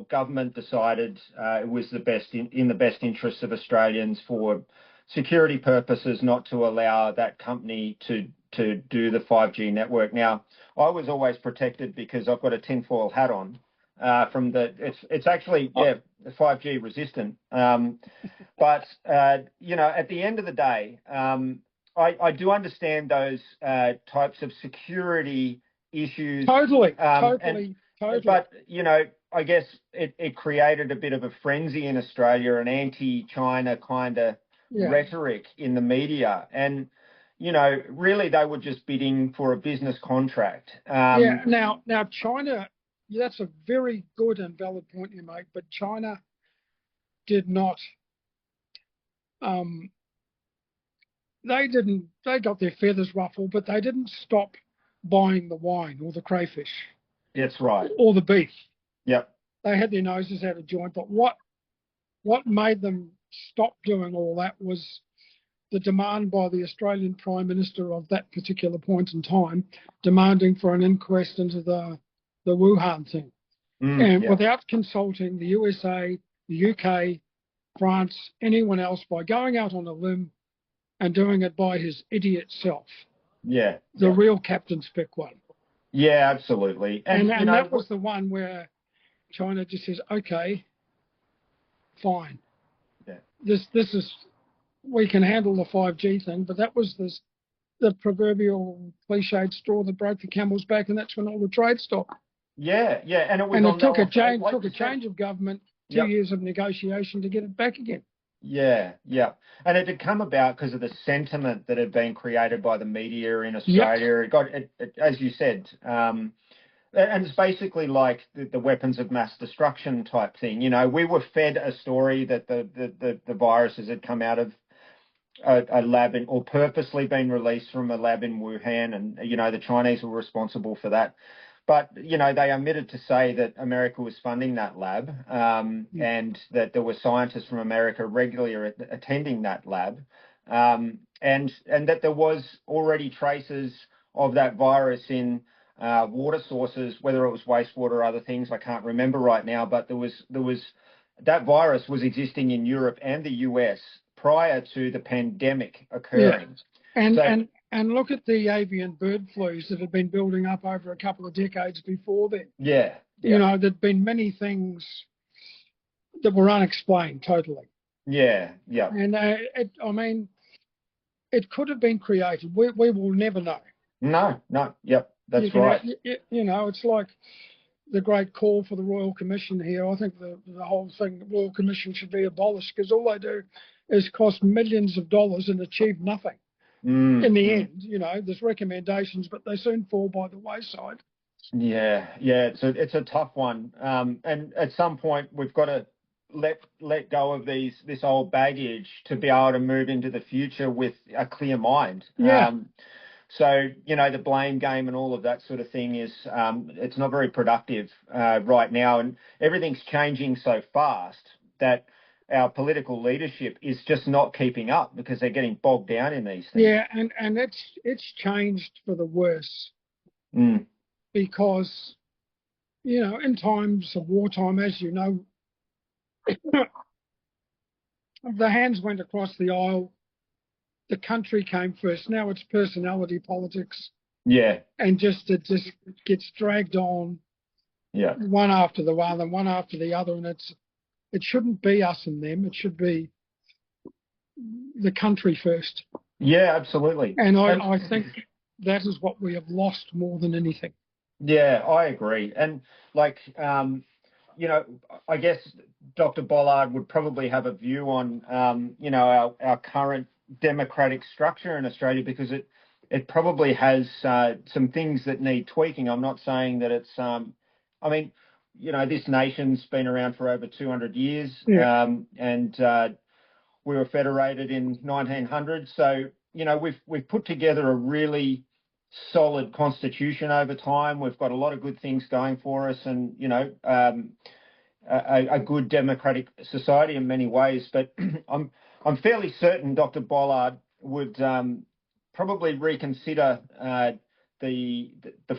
government decided it was the best in the best interests of Australians for security purposes not to allow that company to do the 5G network. Now, I was always protected because I've got a tinfoil hat on it's actually 5G resistant. But at the end of the day, I do understand those types of security issues. Totally. But I guess it created a bit of a frenzy in Australia, an anti-China kind of rhetoric in the media, and really they were just bidding for a business contract. Now China, that's a very good and valid point you make, but China did not. They got their feathers ruffled, but they didn't stop buying the wine or the crayfish. That's right. Or the beef. Yep. They had their noses out of joint, but what made them stop doing all that was the demand by the Australian Prime Minister of that particular point in time, demanding for an inquest into the Wuhan thing. Without consulting the USA, the UK, France, anyone else, by going out on a limb and doing it by his idiot self. Yeah. The real captain's pick one. Yeah, absolutely. And that was the one where China just says, okay, fine. Yeah. This is, we can handle the 5G thing, but that was the proverbial cliched straw that broke the camel's back, and that's when all the trade stopped. Yeah, and it took a change of government, 2 years of negotiation to get it back again. Yeah, and it had come about because of the sentiment that had been created by the media in Australia. It as you said, and it's basically like the weapons of mass destruction type thing. We were fed a story that the viruses had come out of a lab or purposely been released from a lab in Wuhan, and the Chinese were responsible for that. but they omitted to say that America was funding that lab, and that there were scientists from America regularly attending that lab, and that there was already traces of that virus in water sources, whether it was wastewater or other things. I can't remember right now, but there was that virus was existing in Europe and the US prior to the pandemic occurring. And look at the avian bird flus that had been building up over a couple of decades before then. Yeah. There'd been many things that were unexplained totally. Yeah. And it could have been created. We will never know. No. Yep. That's right. It's like the great call for the Royal Commission here. I think the whole thing, the Royal Commission should be abolished, because all they do is cost millions of dollars and achieve nothing. In the end, there's recommendations, but they soon fall by the wayside. Yeah, it's a tough one. And at some point, we've got to let go of this old baggage to be able to move into the future with a clear mind. Yeah. So, the blame game and all of that sort of thing is, it's not very productive right now. And everything's changing so fast that our political leadership is just not keeping up, because they're getting bogged down in these things. Yeah, and it's changed for the worse. Because, in times of wartime, as you know, the hands went across the aisle. The country came first. Now it's personality politics. Yeah. And it just gets dragged on. Yeah. One after the other, one after the other, and it shouldn't be us and them. It should be the country first. Yeah, absolutely. And I think that is what we have lost more than anything. Yeah, I agree. And I guess Dr. Bollard would probably have a view on, our current democratic structure in Australia, because it probably has some things that need tweaking. I'm not saying that it's, this nation's been around for over 200 years, and we were federated in 1900. So, we've put together a really solid constitution over time. We've got a lot of good things going for us, and, a good democratic society in many ways. But I'm fairly certain Dr. Bollard would probably reconsider the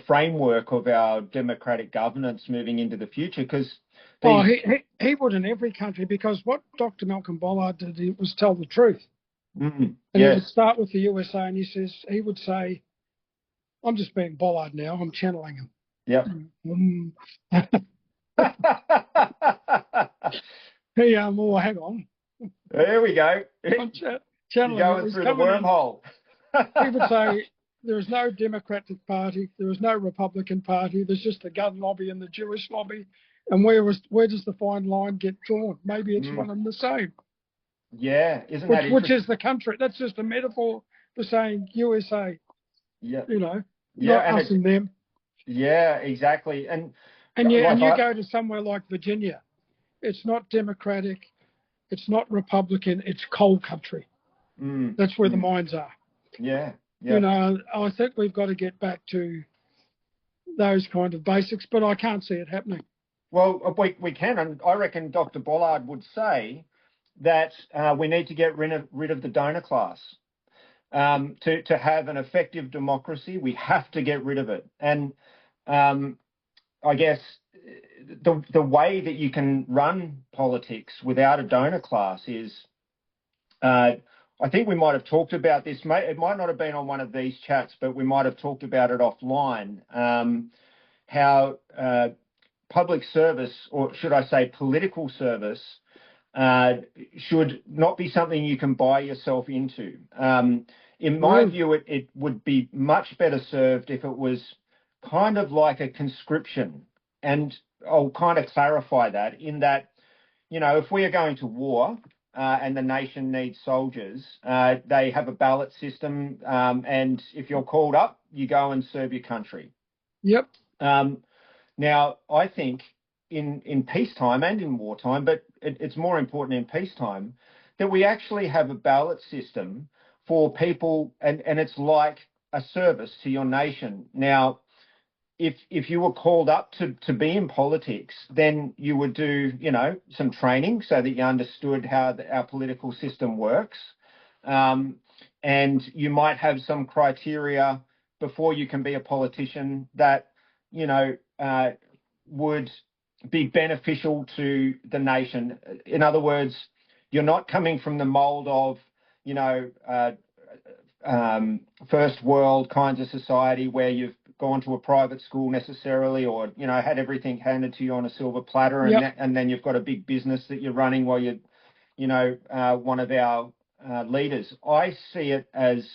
framework of our democratic governance moving into the future, because he would in every country, because what Dr. Malcolm Bollard did was tell the truth. And he would start with the USA, and he would say, I'm just being Bollard now, I'm channeling him. Yep. Hang on. There we go. I'm channeling You're going through the wormhole. He would say, there is no Democratic Party, there is no Republican Party, there's just the gun lobby and the Jewish lobby. And where does the fine line get drawn? Maybe it's one and the same. Yeah, isn't that interesting? Which is the country. That's just a metaphor for saying USA. Yeah. Not us and them. Yeah, exactly. And you go to somewhere like Virginia, it's not Democratic, it's not Republican, it's coal country. That's where the mines are. Yeah. I think we've got to get back to those kind of basics, but I can't see it happening. Well, we can, and I reckon Dr. Bollard would say that we need to get rid of the donor class. To have an effective democracy, we have to get rid of it. And I guess the way that you can run politics without a donor class is, I think we might have talked about this. It might not have been on one of these chats, but we might have talked about it offline, how public service, or should I say political service, should not be something you can buy yourself into. In my view, it would be much better served if it was kind of like a conscription. And I'll kind of clarify that in that, if we are going to war and the nation needs soldiers, they have a ballot system. And if you're called up, you go and serve your country. Yep. Now, I think in peacetime and in wartime, but it's more important in peacetime, that we actually have a ballot system for people, and it's like a service to your nation. Now, if you were called up to be in politics, then you would do, some training so that you understood how our political system works. And you might have some criteria before you can be a politician that, would be beneficial to the nation. In other words, you're not coming from the mold of, first world kinds of society where you've gone to a private school necessarily, or had everything handed to you on a silver platter, Yep. and then you've got a big business that you're running while you're one of our leaders. I see it as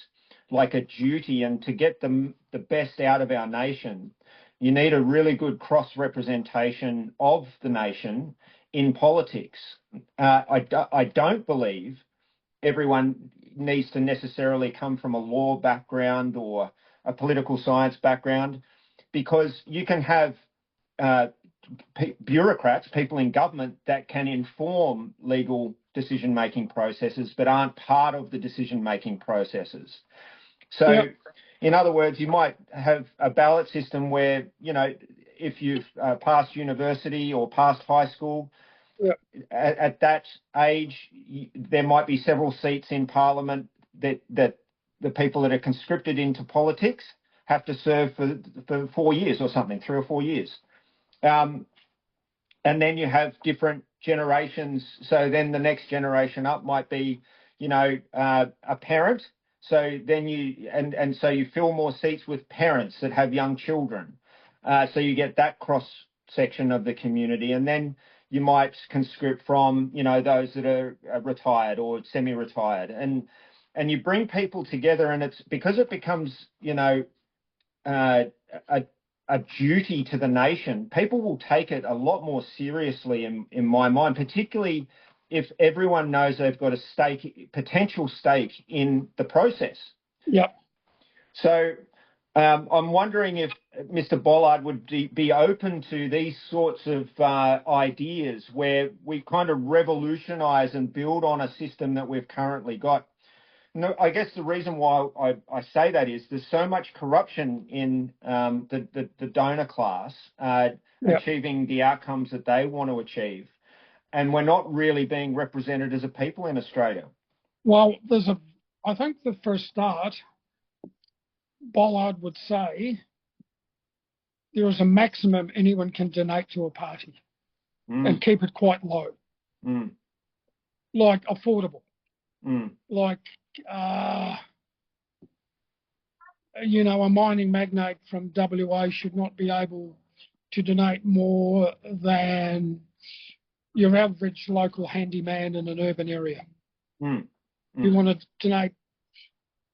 like a duty, and to get the best out of our nation, you need a really good cross representation of the nation in politics. I don't believe everyone needs to necessarily come from a law background or a political science background, because you can have bureaucrats, people in government that can inform legal decision-making processes but aren't part of the decision-making processes. So, Yep. in other words, you might have a ballot system where, if you've passed university or passed high school, Yep. at that age, there might be several seats in Parliament that the people that are conscripted into politics have to serve for 4 years or something, 3 or 4 years. And then you have different generations. So then the next generation up might be, a parent. So then so you fill more seats with parents that have young children. So you get that cross section of the community. And then you might conscript from, those that are retired or semi-retired. And you bring people together, and it's because it becomes, a duty to the nation. People will take it a lot more seriously in my mind, particularly if everyone knows they've got a potential stake in the process. Yep. So I'm wondering if Mr. Bollard would be open to these sorts of ideas where we kind of revolutionise and build on a system that we've currently got. No, I guess the reason why I say that is there's so much corruption in the donor class achieving the outcomes that they want to achieve, and we're not really being represented as a people in Australia. Well, I think that for a start, Bollard would say there is a maximum anyone can donate to a party and keep it quite low, like affordable, like a mining magnate from WA should not be able to donate more than your average local handyman in an urban area. You want to donate,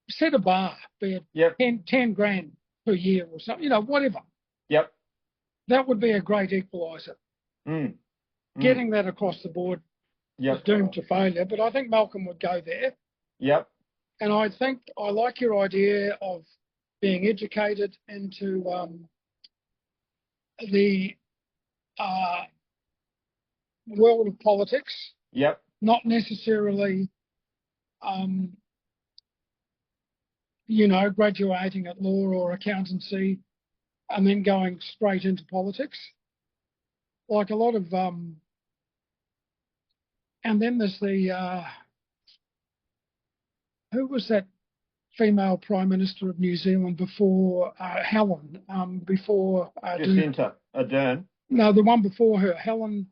set a bar, be it 10 grand per year or something, whatever. Yep. That would be a great equaliser. Getting that across the board is doomed to failure, but I think Malcolm would go there. Yep. And I think I like your idea of being educated into the world of politics. Yep. Not necessarily, graduating at law or accountancy and then going straight into politics. Like a lot of, and then there's the, who was that female Prime Minister of New Zealand before Helen? Before Jacinta Ardern. No, the one before her, Helen.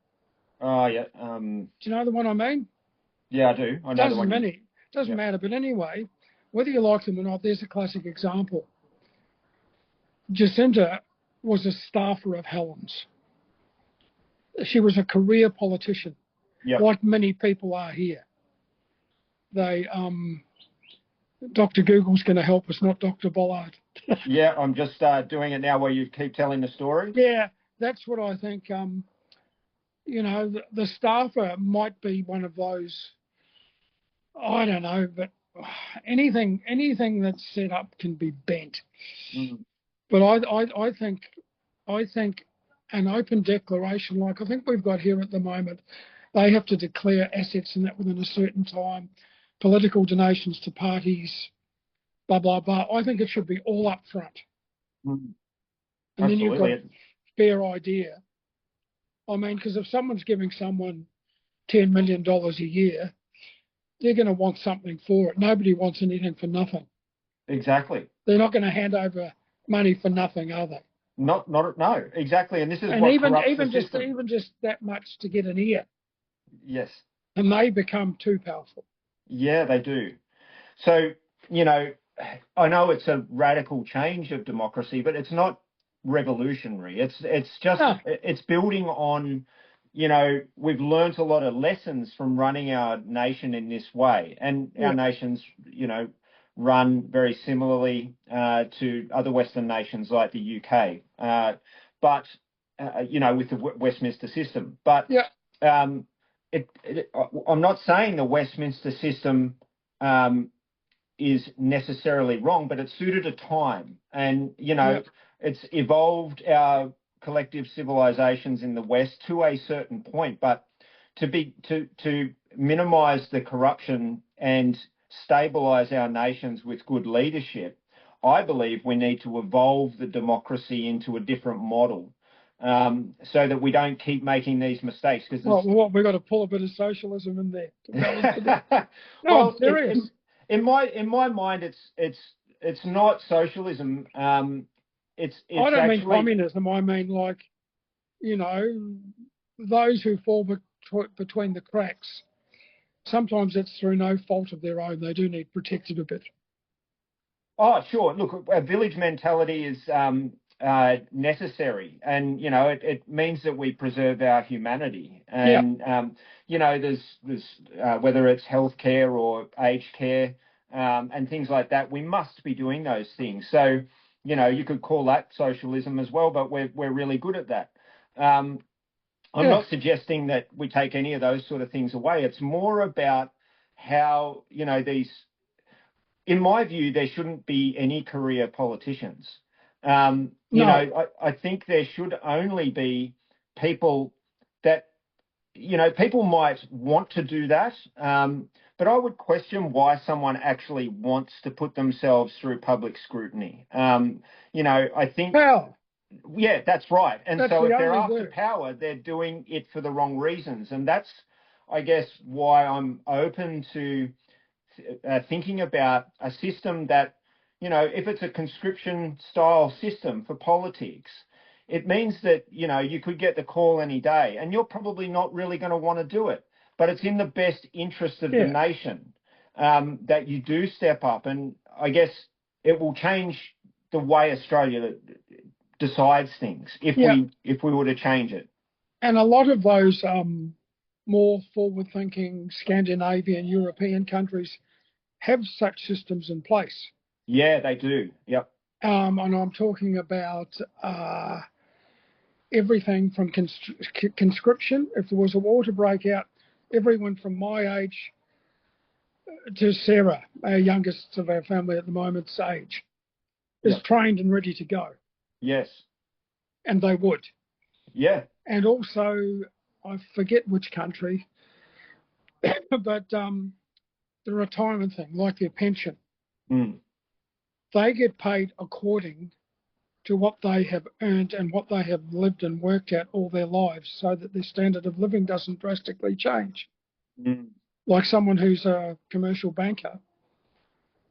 Oh yeah. Do you know the one I mean? Yeah, I do. I know the one. Doesn't matter, but anyway, whether you like them or not, there's a classic example. Jacinta was a staffer of Helen's. She was a career politician, like many people are here. They, Dr. Google's going to help us, not Dr. Bollard. Yeah, I'm just doing it now where you keep telling the story. Yeah, that's what I think. The staffer might be one of those, I don't know, but anything that's set up can be bent. But I think an open declaration, like I think we've got here at the moment, they have to declare assets and that within a certain time, political donations to parties, blah, blah, blah. I think it should be all up front. And then you've got a Absolutely. fair idea. I mean, because if someone's giving someone $10 million a year, they're going to want something for it. Nobody wants anything for nothing. Exactly. They're not going to hand over money for nothing, are they? No, exactly. And this is And what corrupts the even system. just that much to get an ear, Yes. and they become too powerful. Yeah, they do. So, you know, I know it's a radical change of democracy, but it's not revolutionary. It's just No. it's building on, you know, we've learnt a lot of lessons from running our nation in this way, and our Yeah. nation's, you know, run very similarly to other Western nations like the UK, but you know, with the Westminster system. But Yeah. um, I'm not saying the Westminster system is necessarily wrong, but it suited a time, and you know, Yeah. it's evolved our collective civilizations in the West to a certain point, but to minimize the corruption and stabilize our nations with good leadership, I believe we need to evolve the democracy into a different model, so that we don't keep making these mistakes. Because Well, we've got to pull a bit of socialism in there to go into that. No, well, I'm serious. in my mind, it's not socialism. It's I don't mean actually, communism. I mean, like, you know, those who fall between the cracks. Sometimes it's through no fault of their own. They do need protected a bit. oh, sure. Look, a village mentality is necessary, and you know, it means that we preserve our humanity. Yeah. And you know, there's whether it's healthcare or aged care, and things like that, we must be doing those things. So, you know, you could call that socialism as well, but we're really good at that. I'm Yeah. not suggesting that we take any of those sort of things away. It's more about how, you know, in my view, there shouldn't be any career politicians. You No. know, I think there should only be people that, you know, people might want to do that, but I would question why someone actually wants to put themselves through public scrutiny. You know, I think, Power. yeah, that's right. And That's so the if they're only after word. power, they're doing it for the wrong reasons. And that's, I guess, why I'm open to thinking about a system that, you know, if it's a conscription style system for politics, it means that, you know, you could get the call any day and you're probably not really going to want to do it, but it's in the best interest of the Yeah. nation that you do step up. And I guess it will change the way Australia decides things if Yeah. we were to change it. And a lot of those more forward-thinking Scandinavian, European countries have such systems in place. Yeah, they do. Yep. And I'm talking about everything from conscription. If there was a war to break out, everyone from my age to Sarah, our youngest of our family at the moment's age, is Yep. trained and ready to go. Yes. And they would. Yeah. And also, I forget which country, but the retirement thing, like their pension, they get paid according to what they have earned and what they have lived and worked at all their lives, so that their standard of living doesn't drastically change. Like someone who's a commercial banker,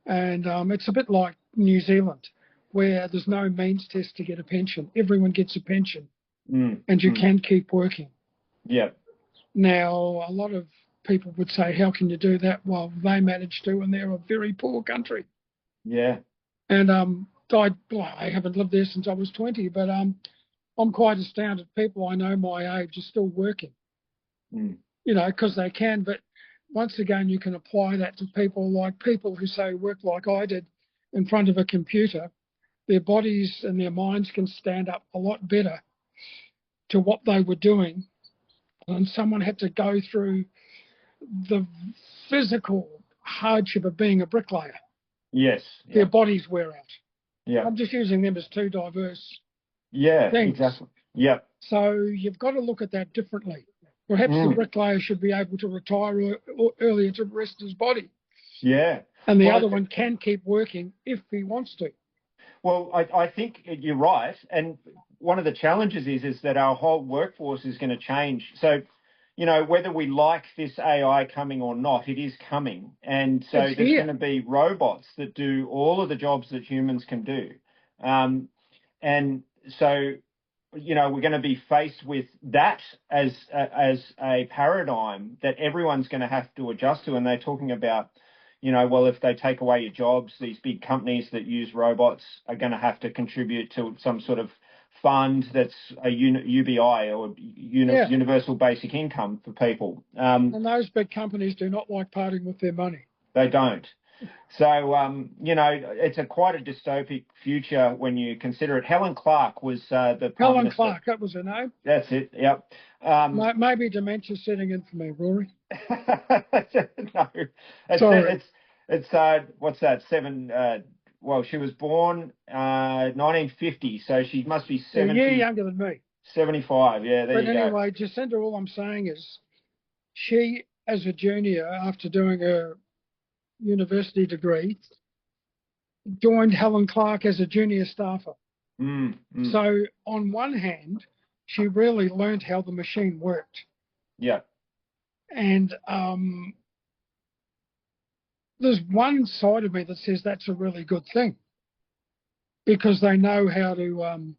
and it's a bit like New Zealand, where there's no means test to get a pension. Everyone gets a pension, and you can keep working. Yeah. Now, a lot of people would say, how can you do that? Well, they managed to, and they're a very poor country. Yeah. And I haven't lived there since I was 20, but I'm quite astounded. People I know my age are still working, you know, because they can. But once again, you can apply that to people who say work like I did in front of a computer. Their bodies and their minds can stand up a lot better to what they were doing. And someone had to go through the physical hardship of being a bricklayer. Yes. Their bodies wear out. Yeah. I'm just using them as two diverse Yeah, things. exactly. Yeah. So you've got to look at that differently. Perhaps the bricklayer should be able to retire earlier to rest his body. Yeah. And the other one can keep working if he wants to. Well, I think you're right. And one of the challenges is that our whole workforce is going to change. So, whether we like this AI coming or not, it is coming. And so It's there's going here. to be robots that do all of the jobs that humans can do. Um, and so, we're going to be faced with that as a paradigm that everyone's going to have to adjust to. And they're talking about, well, if they take away your jobs, these big companies that use robots are going to have to contribute to some sort of fund that's a UBI or Yeah. universal basic income for people. And those big companies do not like parting with their money. They don't. So, it's quite a dystopic future when you consider it. Helen Clark was the Prime Helen Minister. Clark, that was her name. That's it, yep. Maybe dementia setting in for me, Rory. No, Sorry. it's what's that? Well, she was born 1950, so she must be Yeah, a year 70, younger than me. 75. Yeah, there But you go. anyway, Jacinta, all I'm saying is she, as a junior, after doing a university degree, joined Helen Clark as a junior staffer. So on one hand, she really learned how the machine worked. Yeah. And there's one side of me that says that's a really good thing because they know how to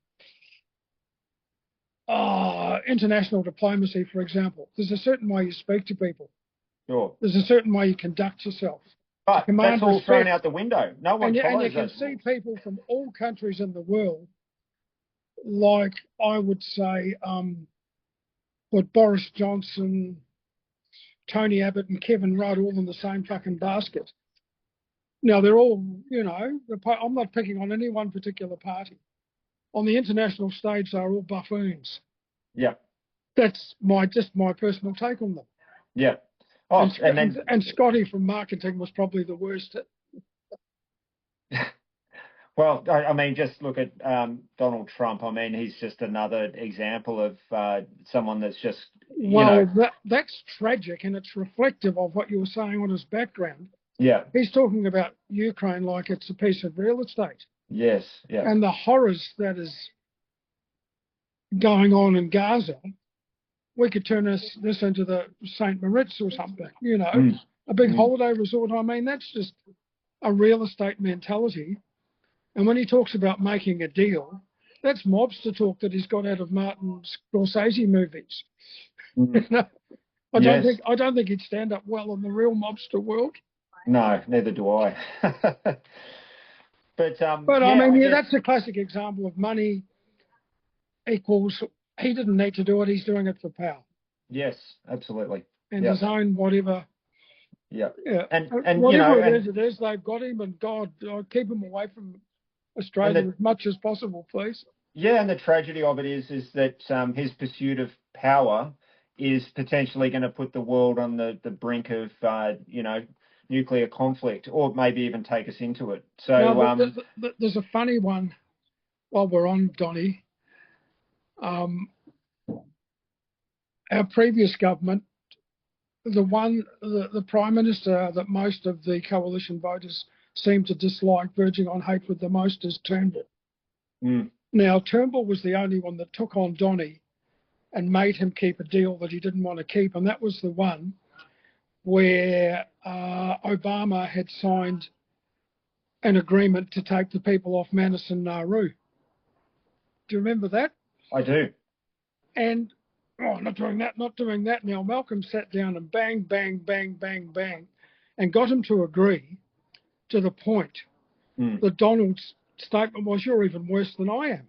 international diplomacy, for example. There's a certain way you speak to people. Sure. There's a certain way you conduct yourself. But that's all respect. thrown out the window. No one and follows you can those see rules. people from all countries in the world, like I would say, what Boris Johnson, Tony Abbott, and Kevin Rudd all in the same fucking basket. Now they're all, I'm not picking on any one particular party. On the international stage, they're all buffoons. Yeah. That's just my personal take on them. Yeah. Oh, and Scotty from marketing was probably the worst. Well, I mean, just look at Donald Trump. I mean, he's just another example of someone that's just, that's tragic, and it's reflective of what you were saying on his background. Yeah. He's talking about Ukraine like it's a piece of real estate. Yes, yeah. And the horrors that is going on in Gaza, we could turn this into the St. Moritz or something, a big holiday resort. I mean, that's just a real estate mentality. And when he talks about making a deal, that's mobster talk that he's got out of Martin Scorsese movies. I don't think he'd stand up well in the real mobster world. No, neither do I. But I mean, that's a classic example of money equals. He didn't need to do it. He's doing it for power. Yes, absolutely. And his own whatever. Yeah. And whatever it is, they've got him, and God, keep him away from Australia as much as possible, please. Yeah, and the tragedy of it is that his pursuit of power is potentially going to put the world on the brink of nuclear conflict, or maybe even take us into it. So now, there's a funny one while we're on, Donnie. Our previous government, the Prime Minister that most of the coalition voters seem to dislike, verging on hatred the most, is Turnbull. Now, Turnbull was the only one that took on Donnie and made him keep a deal that he didn't want to keep, and that was the one where Obama had signed an agreement to take the people off Manus and Nauru. Do you remember that? I do. And, not doing that. Now, Malcolm sat down and bang, bang, bang, bang, bang, and got him to agree to the point that Donald's statement was, you're even worse than I am.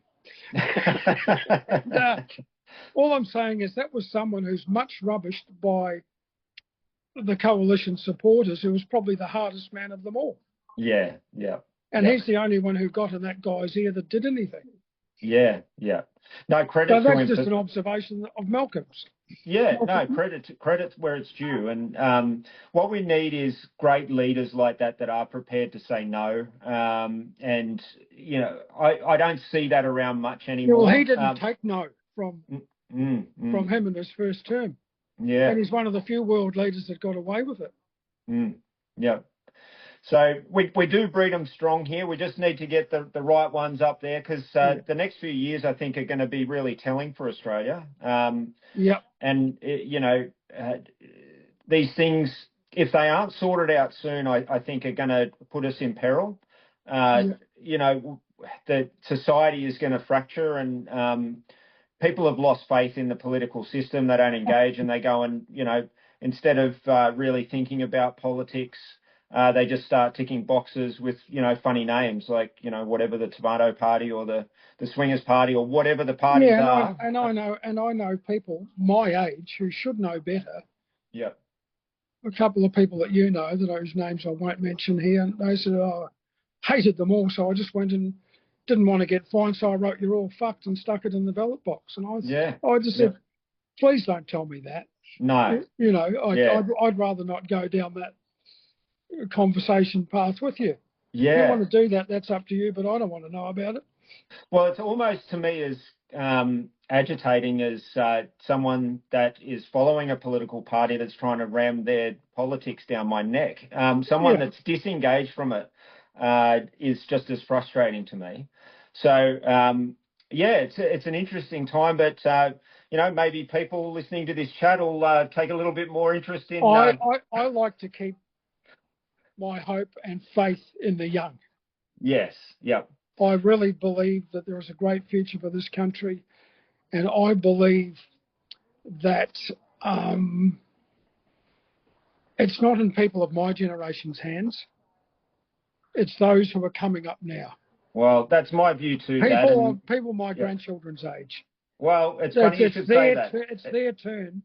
And, all I'm saying is that was someone who's much rubbished by the coalition supporters, who was probably the hardest man of them all. Yeah, yeah. And he's the only one who got in that guy's ear that did anything. Yeah, yeah. No, credit to him. So that's just an observation of Malcolm's. Yeah, no, credit where it's due. And what we need is great leaders like that are prepared to say no. And, I don't see that around much anymore. Well, he didn't take no from him in his first term. Yeah. And he's one of the few world leaders that got away with it. Yeah. So we do breed them strong here. We just need to get the right ones up there because the next few years, I think, are going to be really telling for Australia. Yep. And, these things, if they aren't sorted out soon, I think are going to put us in peril. The society is going to fracture and people have lost faith in the political system. They don't engage and they go and, instead of really thinking about politics, they just start ticking boxes with, funny names like, whatever the Tomato Party or the Swingers Party or whatever the parties are. And I know people my age who should know better. Yeah. A couple of people that whose names I won't mention here, and they said, I hated them all, so I just went and didn't want to get fined, so I wrote "you're all fucked" and stuck it in the ballot box. And I just said, please don't tell me that. No. I'd rather not go down that conversation path with you. Yeah. If you want to do that, that's up to you, but I don't want to know about it. Well, it's almost to me as agitating as someone that is following a political party that's trying to ram their politics down my neck. Someone that's disengaged from it is just as frustrating to me. So, it's an interesting time, but, maybe people listening to this chat will take a little bit more interest in... I like to keep my hope and faith in the young. Yes, yep. I really believe that there is a great future for this country, and I believe that it's not in people of my generation's hands. It's those who are coming up now. Well, that's my view too, Dad. People my grandchildren's age. Well, it's funny you should say that. It's their turn.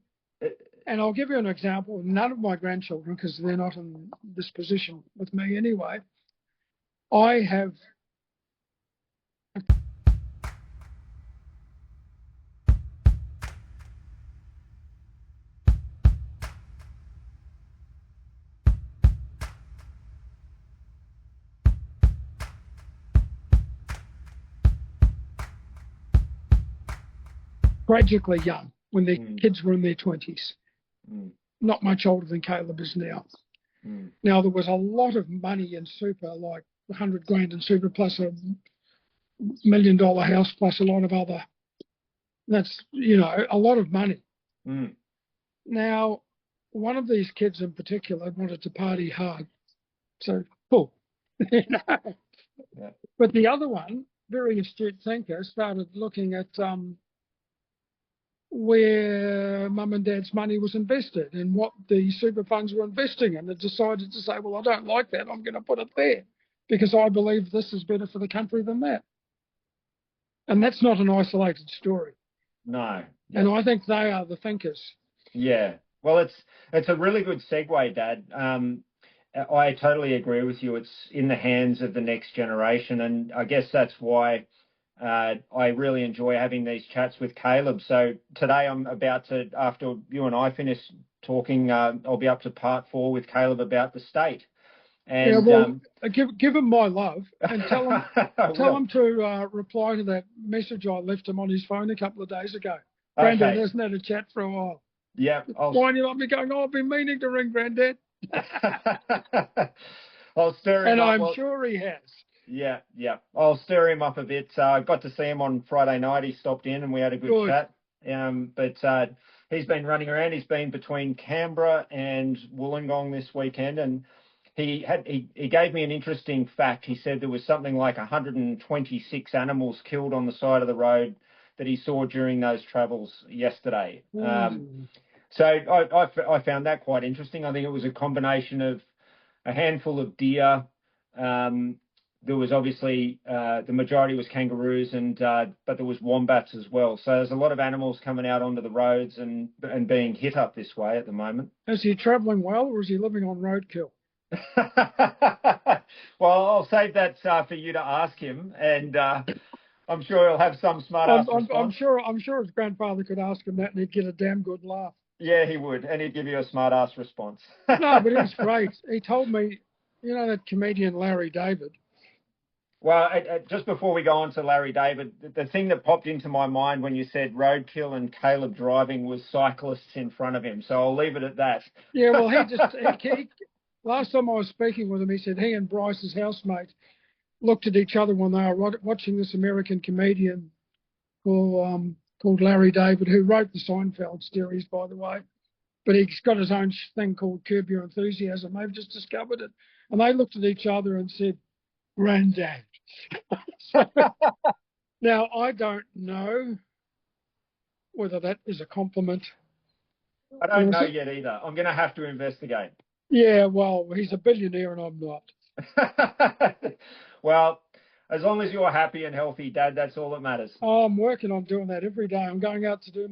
And I'll give you an example. None of my grandchildren, because they're not in this position with me anyway, I have... tragically young when their kids were in their 20s. Not much older than Caleb is now. Now, there was a lot of money in super, like 100 grand in super plus a $1 million house plus a lot of other. That's, a lot of money. Now, one of these kids in particular wanted to party hard. So, cool. But the other one, very astute thinker, started looking at where mum and dad's money was invested and what the super funds were investing in, and decided to say, well, I don't like that, I'm going to put it there because I believe this is better for the country than that. And that's not an isolated story. No. Yeah. And I think they are the thinkers. Yeah. Well, it's a really good segue, Dad. I totally agree with you. It's in the hands of the next generation, and I guess that's why I really enjoy having these chats with Caleb. So today I'm about to, after you and I finish talking, I'll be up to part 4 with Caleb about the state. And give him my love and tell him to reply to that message I left him on his phone a couple of days ago. Granddad hasn't had a chat for a while. Yeah. Why do you like me going, I've been meaning to ring Granddad. I'll stir him and up. I'm sure he has. Yeah. I'll stir him up a bit. I got to see him on Friday night. He stopped in and we had a good chat. But he's been running around. He's been between Canberra and Wollongong this weekend, and he gave me an interesting fact. He said there was something like 126 animals killed on the side of the road that he saw during those travels yesterday. So I found that quite interesting. I think it was a combination of a handful of deer. There was obviously the majority was kangaroos, but there was wombats as well. So there's a lot of animals coming out onto the roads and being hit up this way at the moment. Is he travelling well, or is he living on roadkill? Well, I'll save that for you to ask him, and I'm sure he'll have some smart ass response. I'm sure his grandfather could ask him that, and he'd get a damn good laugh. Yeah, he would, and he'd give you a smart ass response. No, but it was great. He told me, that comedian Larry David. Well, just before we go on to Larry David, the thing that popped into my mind when you said roadkill and Caleb driving was cyclists in front of him. So I'll leave it at that. Yeah, well, last time I was speaking with him, he said he and Bryce's housemate looked at each other when they were watching this American comedian called Larry David, who wrote the Seinfeld series, by the way. But he's got his own thing called Curb Your Enthusiasm. They've just discovered it. And they looked at each other and said, Granddad. Now, I don't know whether that is a compliment. I don't know yet either. I'm going to have to investigate. Yeah, well, he's a billionaire and I'm not. Well, as long as you're happy and healthy, Dad, that's all that matters. Oh, I'm working on doing that every day. I'm going out to do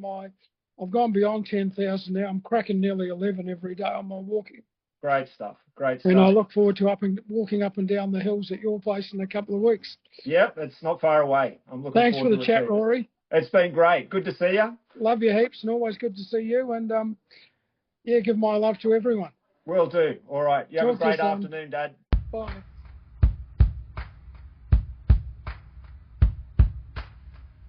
I've gone beyond 10,000 now. I'm cracking nearly 11 every day on my walking. Great stuff. Great stuff. And I look forward to walking up and down the hills at your place in a couple of weeks. Yep, it's not far away. I'm looking Thanks forward to it. Thanks for the chat, Rory. It's been great. Good to see you. Love you heaps and always good to see you. And yeah, give my love to everyone. Will do. All right. You have a great afternoon, Dad. Bye.